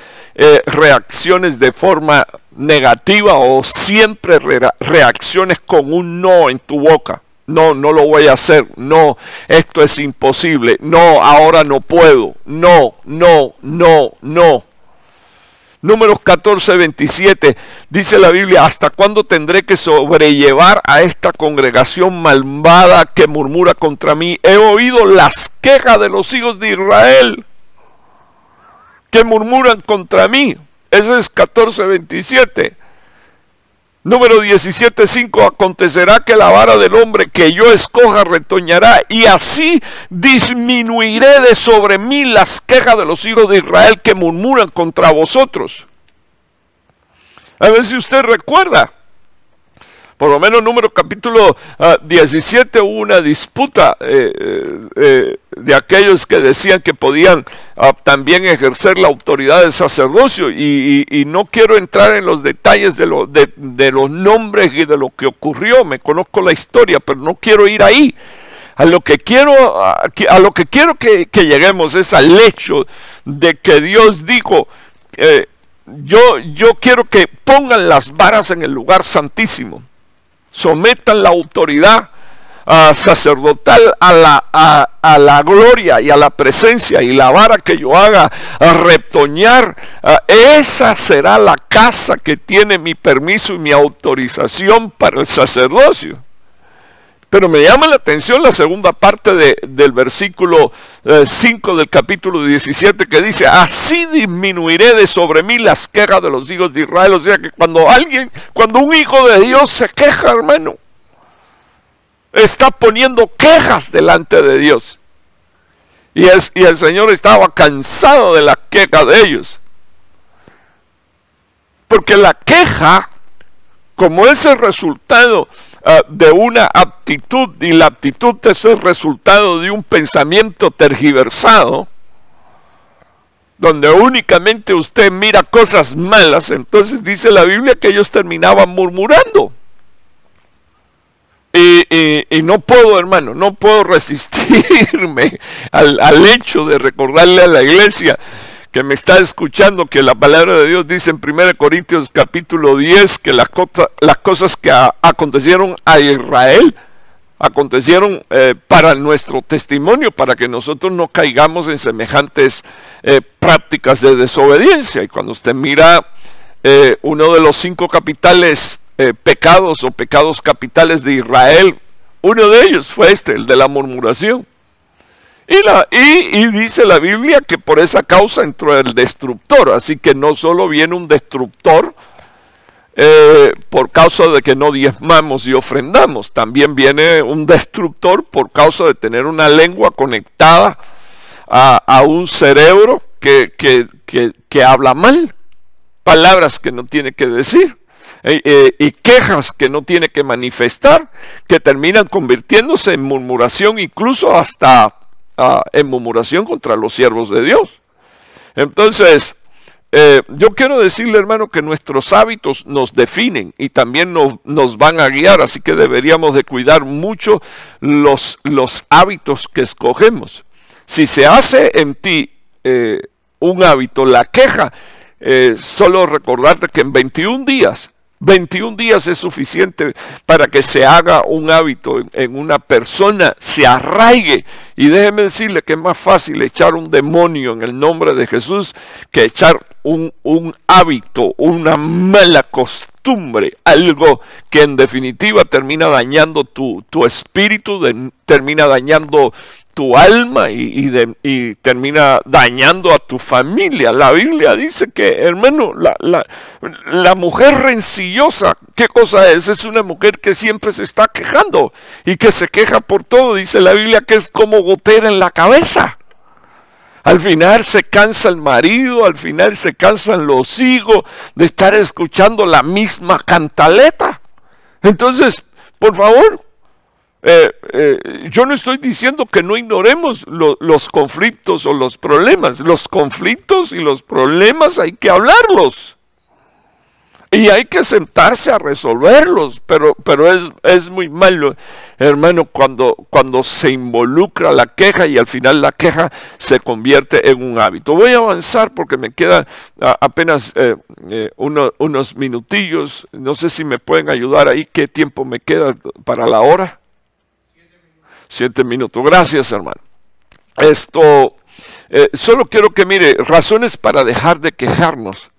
reacciones de forma negativa o siempre reacciones con un no en tu boca. No, no lo voy a hacer. No, esto es imposible. No, ahora no puedo. No, no, no, no. Números 14:27 dice la Biblia: ¿hasta cuándo tendré que sobrellevar a esta congregación malvada que murmura contra mí? He oído las quejas de los hijos de Israel que murmuran contra mí. Eso es 14:27. Número 17:5: acontecerá que la vara del hombre que yo escoja retoñará, y así disminuiré de sobre mí las quejas de los hijos de Israel que murmuran contra vosotros. A ver si usted recuerda, Por lo menos Números capítulo 17 hubo una disputa de aquellos que decían que podían también ejercer la autoridad del sacerdocio, y no quiero entrar en los detalles de los nombres y de lo que ocurrió. Me conozco la historia, pero no quiero ir ahí. A lo que quiero que lleguemos es al hecho de que Dios dijo, yo quiero que pongan las varas en el lugar santísimo, sometan la autoridad sacerdotal a la gloria y a la presencia, y la vara que yo haga a retoñar, esa será la casa que tiene mi permiso y mi autorización para el sacerdocio. Pero me llama la atención la segunda parte del versículo 5 del capítulo 17, que dice, así disminuiré de sobre mí las quejas de los hijos de Israel. O sea que cuando un hijo de Dios se queja, hermano, está poniendo quejas delante de Dios. Y el Señor estaba cansado de la queja de ellos. Porque la queja, como es el resultado de una aptitud, y la aptitud es el resultado de un pensamiento tergiversado, donde únicamente usted mira cosas malas, entonces dice la Biblia que ellos terminaban murmurando. Y no puedo, hermano, no puedo resistirme al hecho de recordarle a la iglesia que me está escuchando que la palabra de Dios dice en 1 Corintios capítulo 10 que las cosas que acontecieron a Israel acontecieron para nuestro testimonio, para que nosotros no caigamos en semejantes prácticas de desobediencia. Y cuando usted mira uno de los 5 capitales pecados o pecados capitales de Israel, uno de ellos fue el de la murmuración. Y dice la Biblia que por esa causa entró el destructor. Así que no solo viene un destructor por causa de que no diezmamos y ofrendamos, también viene un destructor por causa de tener una lengua conectada a un cerebro que habla mal, palabras que no tiene que decir, y quejas que no tiene que manifestar, que terminan convirtiéndose en murmuración, incluso hasta en murmuración contra los siervos de Dios. Entonces, yo quiero decirle, hermano, que nuestros hábitos nos definen y también nos van a guiar, así que deberíamos de cuidar mucho los hábitos que escogemos. Si se hace en ti un hábito, la queja, solo recordarte que en 21 días es suficiente para que se haga un hábito en una persona, se arraigue. Y déjeme decirle que es más fácil echar un demonio en el nombre de Jesús que echar un hábito, una mala costumbre, algo que en definitiva termina dañando tu espíritu, termina dañando tu alma y termina dañando a tu familia. La Biblia dice que, hermano, la mujer rencillosa, ¿qué cosa es? Es una mujer que siempre se está quejando y que se queja por todo. Dice la Biblia que es como gotera en la cabeza. Al final se cansa el marido, al final se cansan los hijos de estar escuchando la misma cantaleta. Entonces, por favor, yo no estoy diciendo que no ignoremos los conflictos o los problemas. Los conflictos y los problemas hay que hablarlos y hay que sentarse a resolverlos, pero es muy malo, hermano, cuando se involucra la queja y al final la queja se convierte en un hábito. Voy a avanzar porque me quedan apenas unos minutillos. No sé si me pueden ayudar ahí. ¿Qué tiempo me queda para la hora? 7 minutos. Gracias, hermano. Solo quiero que mire, razones para dejar de quejarnos.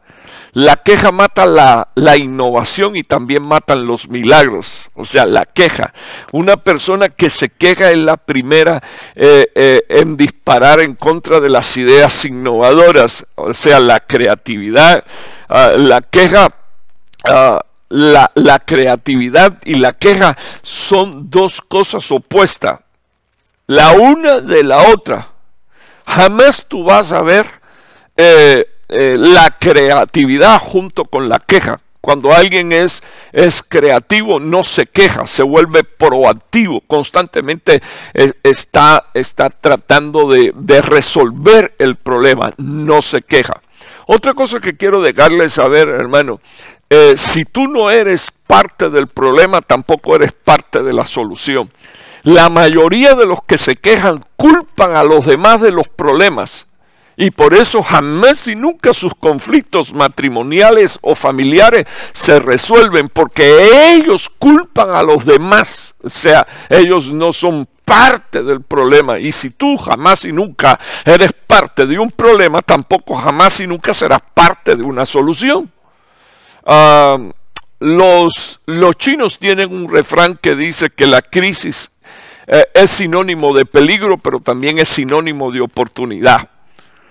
La queja mata la innovación y también matan los milagros. O sea, la queja. Una persona que se queja es la primera en disparar en contra de las ideas innovadoras. O sea, la creatividad, la queja. La creatividad y la queja son dos cosas opuestas, la una de la otra. Jamás tú vas a ver la creatividad junto con la queja. Cuando alguien es creativo, no se queja, se vuelve proactivo, constantemente está tratando de resolver el problema, no se queja. Otra cosa que quiero dejarles saber, hermano, si tú no eres parte del problema, tampoco eres parte de la solución. La mayoría de los que se quejan culpan a los demás de los problemas. Y por eso jamás y nunca sus conflictos matrimoniales o familiares se resuelven, porque ellos culpan a los demás. O sea, ellos no son parte del problema. Y si tú jamás y nunca eres parte de un problema, tampoco jamás y nunca serás parte de una solución. Los chinos tienen un refrán que dice que la crisis es sinónimo de peligro, pero también es sinónimo de oportunidad.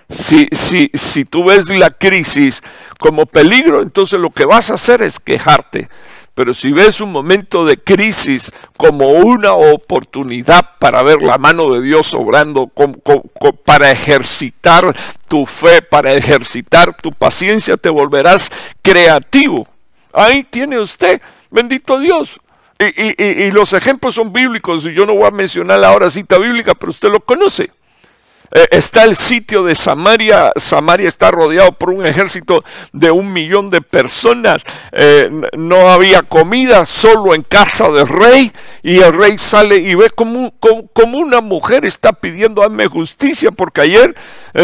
Si tú ves la crisis como peligro, entonces lo que vas a hacer es quejarte. Pero si ves un momento de crisis como una oportunidad para ver la mano de Dios obrando, para ejercitar tu fe, para ejercitar tu paciencia, te volverás creativo. Ahí tiene usted, bendito Dios. Y los ejemplos son bíblicos, y yo no voy a mencionar ahora cita bíblica, pero usted lo conoce. Está el sitio de Samaria. Samaria está rodeado por un ejército de 1 millón de personas. No había comida, solo en casa del rey. Y el rey sale y ve como una mujer está pidiendo: hazme justicia, porque ayer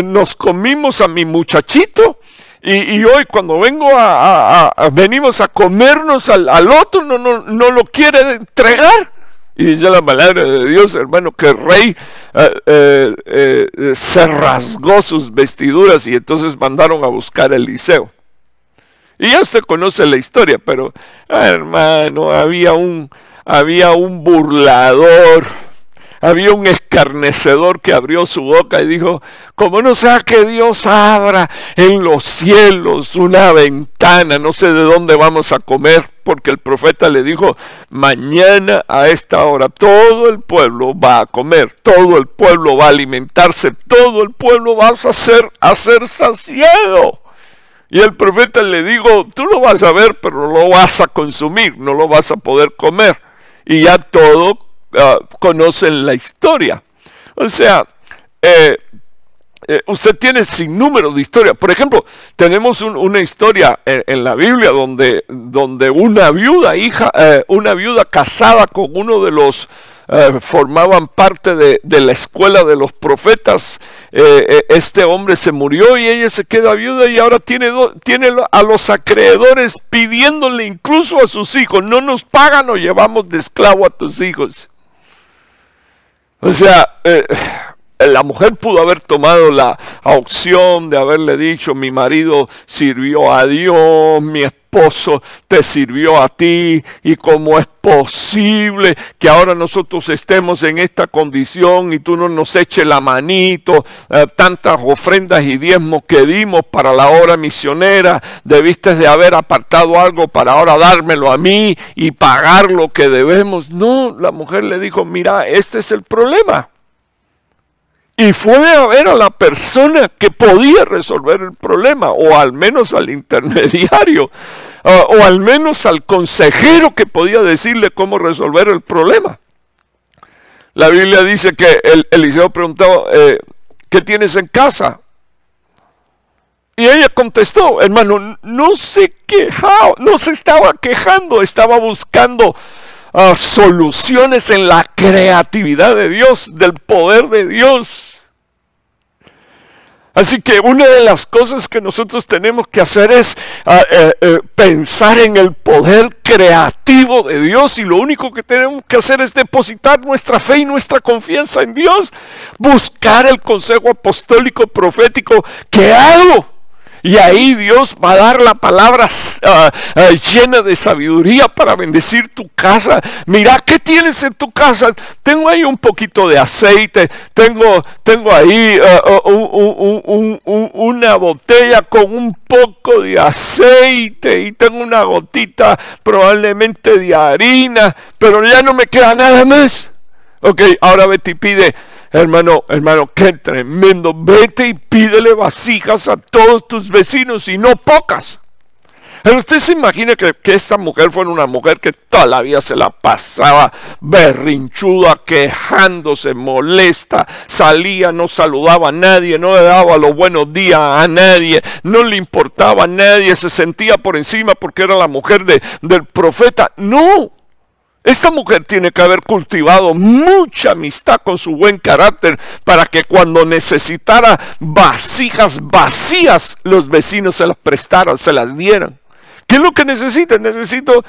nos comimos a mi muchachito. Y hoy cuando venimos a comernos al otro, no lo quiere entregar. Y dice la palabra de Dios, hermano, que el rey se rasgó sus vestiduras, y entonces mandaron a buscar a Eliseo. Y ya usted conoce la historia, pero hermano, había un burlador, había un escarnecedor que abrió su boca y dijo: como no sea que Dios abra en los cielos una ventana, no sé de dónde vamos a comer, porque el profeta le dijo: mañana a esta hora todo el pueblo va a comer, todo el pueblo va a alimentarse, todo el pueblo va a ser saciado. Y el profeta le dijo: tú lo vas a ver, pero no lo vas a consumir, no lo vas a poder comer. Y ya todo conocen la historia. O sea, usted tiene sinnúmero de historias. Por ejemplo, tenemos una historia en la Biblia donde una viuda casada con uno de los formaban parte de la escuela de los profetas, este hombre se murió y ella se queda viuda, y ahora tiene a los acreedores pidiéndole incluso a sus hijos: no nos pagan, o llevamos de esclavo a tus hijos. O sea, la mujer pudo haber tomado la opción de haberle dicho: mi marido sirvió a Dios, mi esposo te sirvió a ti, y cómo es posible que ahora nosotros estemos en esta condición y tú no nos eches la manito, tantas ofrendas y diezmos que dimos para la obra misionera, debiste de haber apartado algo para ahora dármelo a mí y pagar lo que debemos. No, la mujer le dijo: mira, este es el problema. Y fue a ver a la persona que podía resolver el problema, o al menos al intermediario, o al menos al consejero que podía decirle cómo resolver el problema. La Biblia dice que Eliseo preguntó: ¿qué tienes en casa? Y ella contestó: hermano, no se estaba quejando, estaba buscando soluciones en la creatividad de Dios, del poder de Dios. Así que una de las cosas que nosotros tenemos que hacer es pensar en el poder creativo de Dios, y lo único que tenemos que hacer es depositar nuestra fe y nuestra confianza en Dios, buscar el consejo apostólico profético: ¿qué hago? Y ahí Dios va a dar la palabra llena de sabiduría para bendecir tu casa. Mira, ¿qué tienes en tu casa? Tengo ahí un poquito de aceite, tengo ahí una botella con un poco de aceite, y tengo una gotita probablemente de harina, pero ya no me queda nada más. Ok, ahora vete y pide. Hermano, qué tremendo. Vete y pídele vasijas a todos tus vecinos, y no pocas. Pero usted se imagina que esta mujer fuera una mujer que toda la vida se la pasaba berrinchuda, quejándose, molesta, salía, no saludaba a nadie, no le daba los buenos días a nadie, no le importaba a nadie, se sentía por encima porque era la mujer del profeta. No, esta mujer tiene que haber cultivado mucha amistad con su buen carácter para que cuando necesitara vasijas vacías, los vecinos se las prestaran, se las dieran. ¿Qué es lo que necesita? Necesito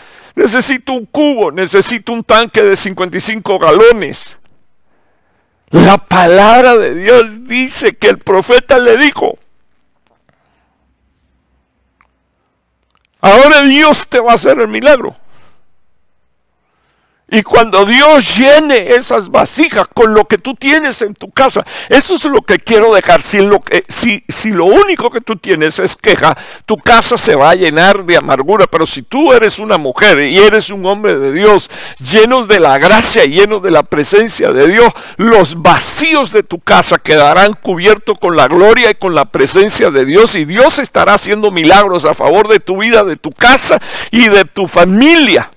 un cubo, necesito un tanque de 55 galones. La palabra de Dios dice que el profeta le dijo: ahora Dios te va a hacer el milagro. Y cuando Dios llene esas vasijas con lo que tú tienes en tu casa, eso es lo que quiero dejar. Si lo único que tú tienes es queja, tu casa se va a llenar de amargura. Pero si tú eres una mujer y eres un hombre de Dios, llenos de la gracia y llenos de la presencia de Dios, los vacíos de tu casa quedarán cubiertos con la gloria y con la presencia de Dios. Y Dios estará haciendo milagros a favor de tu vida, de tu casa y de tu familia.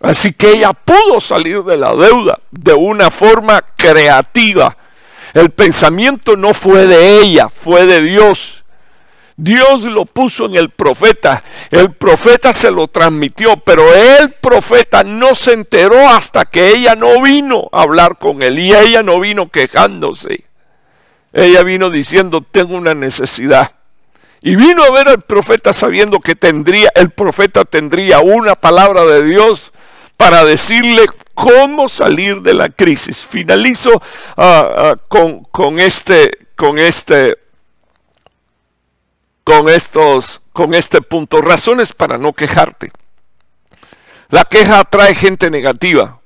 Así que ella pudo salir de la deuda de una forma creativa. El pensamiento no fue de ella, fue de Dios. Dios lo puso en el profeta se lo transmitió, pero el profeta no se enteró hasta que ella no vino a hablar con él. Y ella no vino quejándose. Ella vino diciendo: tengo una necesidad. Y vino a ver al profeta sabiendo que el profeta tendría una palabra de Dios para decirle cómo salir de la crisis. Finalizo con este punto. Razones para no quejarte. La queja atrae gente negativa.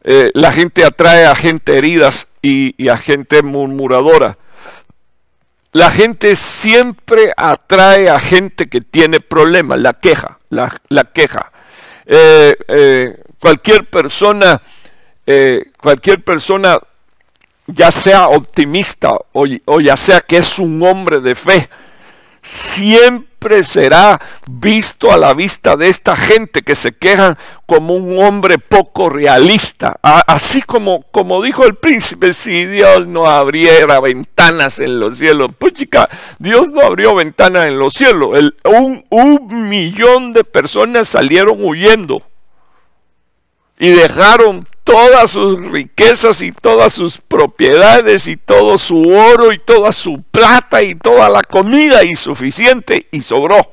La gente atrae a gente heridas y a gente murmuradora. La gente siempre atrae a gente que tiene problemas. La queja. Cualquier persona, ya sea optimista o ya sea que es un hombre de fe, siempre será visto a la vista de esta gente que se quejan como un hombre poco realista. Así como dijo el príncipe: si Dios no abriera ventanas en los cielos. Puchica, Dios no abrió ventanas en los cielos. Un millón de personas salieron huyendo y dejaron todas sus riquezas y todas sus propiedades y todo su oro y toda su plata y toda la comida, y suficiente, y sobró.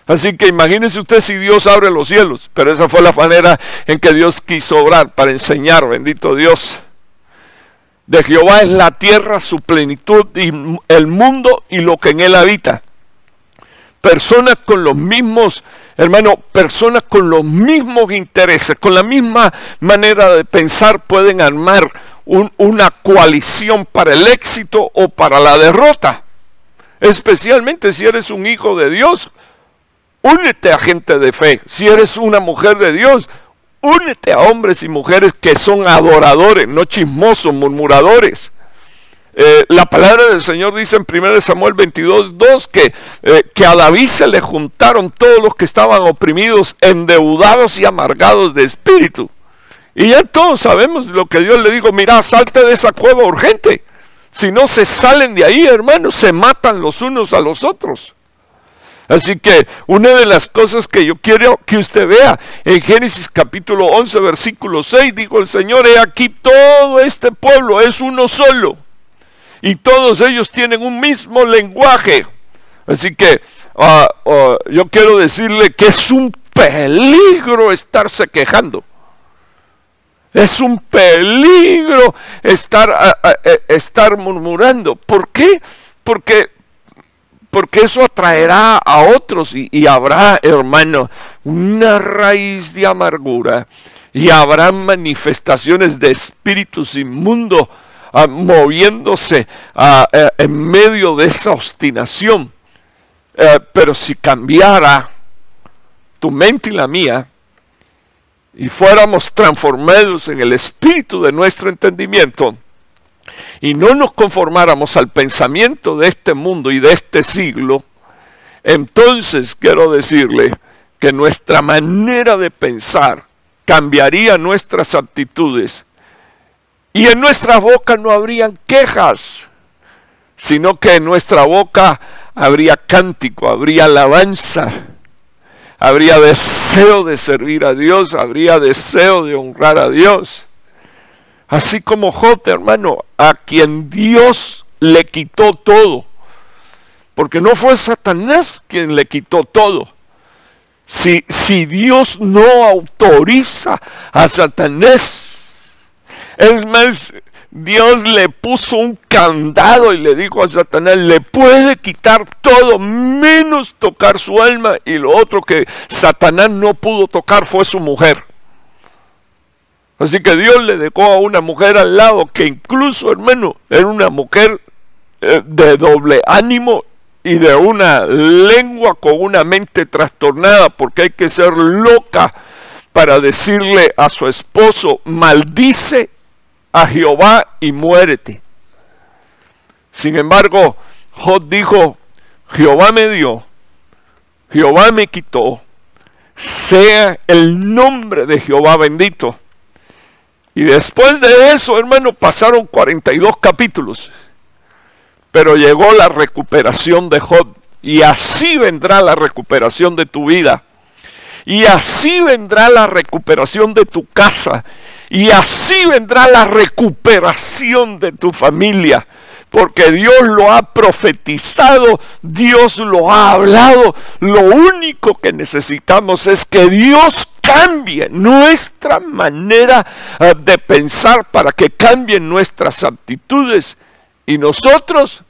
Así que imagínense usted si Dios abre los cielos. Pero esa fue la manera en que Dios quiso obrar para enseñar. Bendito Dios. De Jehová es la tierra, su plenitud, y el mundo y lo que en él habita. Personas con los mismos, personas con los mismos intereses, con la misma manera de pensar, pueden armar una coalición para el éxito o para la derrota. Especialmente si eres un hijo de Dios, únete a gente de fe. Si eres una mujer de Dios, únete a hombres y mujeres que son adoradores, no chismosos, murmuradores. La palabra del Señor dice en 1 Samuel 22:2 que a David se le juntaron todos los que estaban oprimidos, endeudados y amargados de espíritu. Y ya todos sabemos lo que Dios le dijo: mira, salte de esa cueva urgente. Si no se salen de ahí, hermanos, se matan los unos a los otros. Así que una de las cosas que yo quiero que usted vea, en Génesis capítulo 11, versículo 6, dijo el Señor: he aquí todo este pueblo es uno solo, y todos ellos tienen un mismo lenguaje. Así que yo quiero decirle que es un peligro estarse quejando. Es un peligro estar murmurando. ¿Por qué? Porque eso atraerá a otros y habrá, hermano, una raíz de amargura, y habrá manifestaciones de espíritus inmundos moviéndose en medio de esa obstinación. Pero si cambiara tu mente y la mía, y fuéramos transformados en el espíritu de nuestro entendimiento, y no nos conformáramos al pensamiento de este mundo y de este siglo, entonces quiero decirle que nuestra manera de pensar cambiaría nuestras actitudes y en nuestra boca no habrían quejas, sino que en nuestra boca habría cántico, habría alabanza, habría deseo de servir a Dios, habría deseo de honrar a Dios. Así como Job, hermano, a quien Dios le quitó todo, porque no fue Satanás quien le quitó todo. Si Dios no autoriza a Satanás, es más, Dios le puso un candado y le dijo a Satanás, le puede quitar todo menos tocar su alma, y lo otro que Satanás no pudo tocar fue su mujer. Así que Dios le dejó a una mujer al lado que incluso, hermano, era una mujer de doble ánimo y de una lengua con una mente trastornada, porque hay que ser loca para decirle a su esposo, maldice a Jehová y muérete. Sin embargo, Job dijo, Jehová me dio, Jehová me quitó, sea el nombre de Jehová bendito. Y después de eso, hermano, pasaron 42 capítulos. Pero llegó la recuperación de Job. Y así vendrá la recuperación de tu vida. Y así vendrá la recuperación de tu casa. Y así vendrá la recuperación de tu familia. Porque Dios lo ha profetizado, Dios lo ha hablado. Lo único que necesitamos es que Dios cambie nuestra manera de pensar para que cambien nuestras actitudes. Y nosotros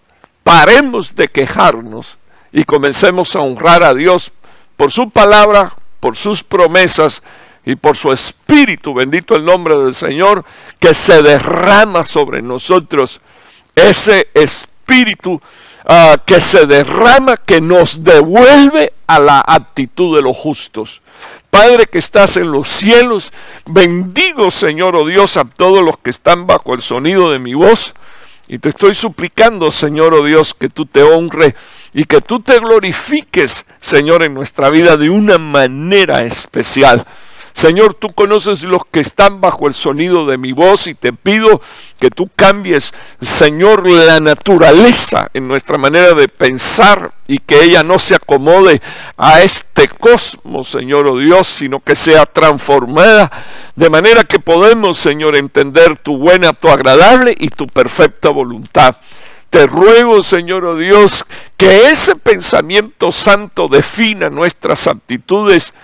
paremos de quejarnos y comencemos a honrar a Dios por su palabra, por sus promesas y por su Espíritu, bendito el nombre del Señor, que se derrama sobre nosotros. Ese Espíritu que se derrama, que nos devuelve a la actitud de los justos. Padre que estás en los cielos, bendigo, Señor, oh Dios, a todos los que están bajo el sonido de mi voz. Y te estoy suplicando, Señor, oh Dios, que tú te honres y que tú te glorifiques, Señor, en nuestra vida de una manera especial. Señor, tú conoces los que están bajo el sonido de mi voz y te pido que tú cambies, Señor, la naturaleza en nuestra manera de pensar y que ella no se acomode a este cosmos, Señor, oh Dios, sino que sea transformada de manera que podemos, Señor, entender tu buena, tu agradable y tu perfecta voluntad. Te ruego, Señor, oh Dios, que ese pensamiento santo defina nuestras actitudes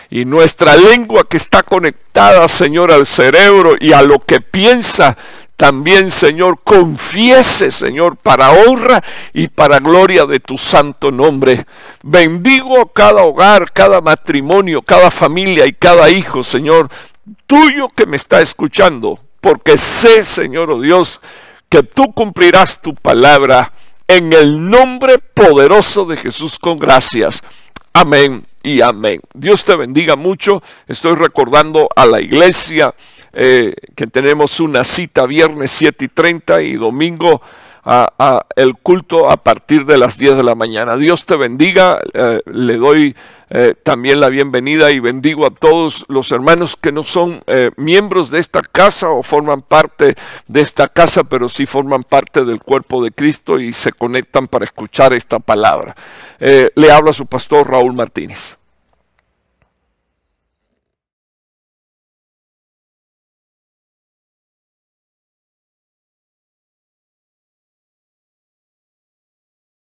y nuestra lengua que está conectada, Señor, al cerebro y a lo que piensa, también, Señor, confiese, Señor, para honra y para gloria de tu santo nombre. Bendigo cada hogar, cada matrimonio, cada familia y cada hijo, Señor, tuyo que me está escuchando, porque sé, Señor, oh Dios, que tú cumplirás tu palabra en el nombre poderoso de Jesús con gracias. Amén y amén. Dios te bendiga mucho. Estoy recordando a la iglesia que tenemos una cita viernes 7:30 y domingo el culto a partir de las 10 de la mañana. Dios te bendiga. Le doy también la bienvenida y bendigo a todos los hermanos que no son miembros de esta casa o forman parte de esta casa, pero sí forman parte del cuerpo de Cristo y se conectan para escuchar esta palabra. Le habla su pastor Raúl Martínez.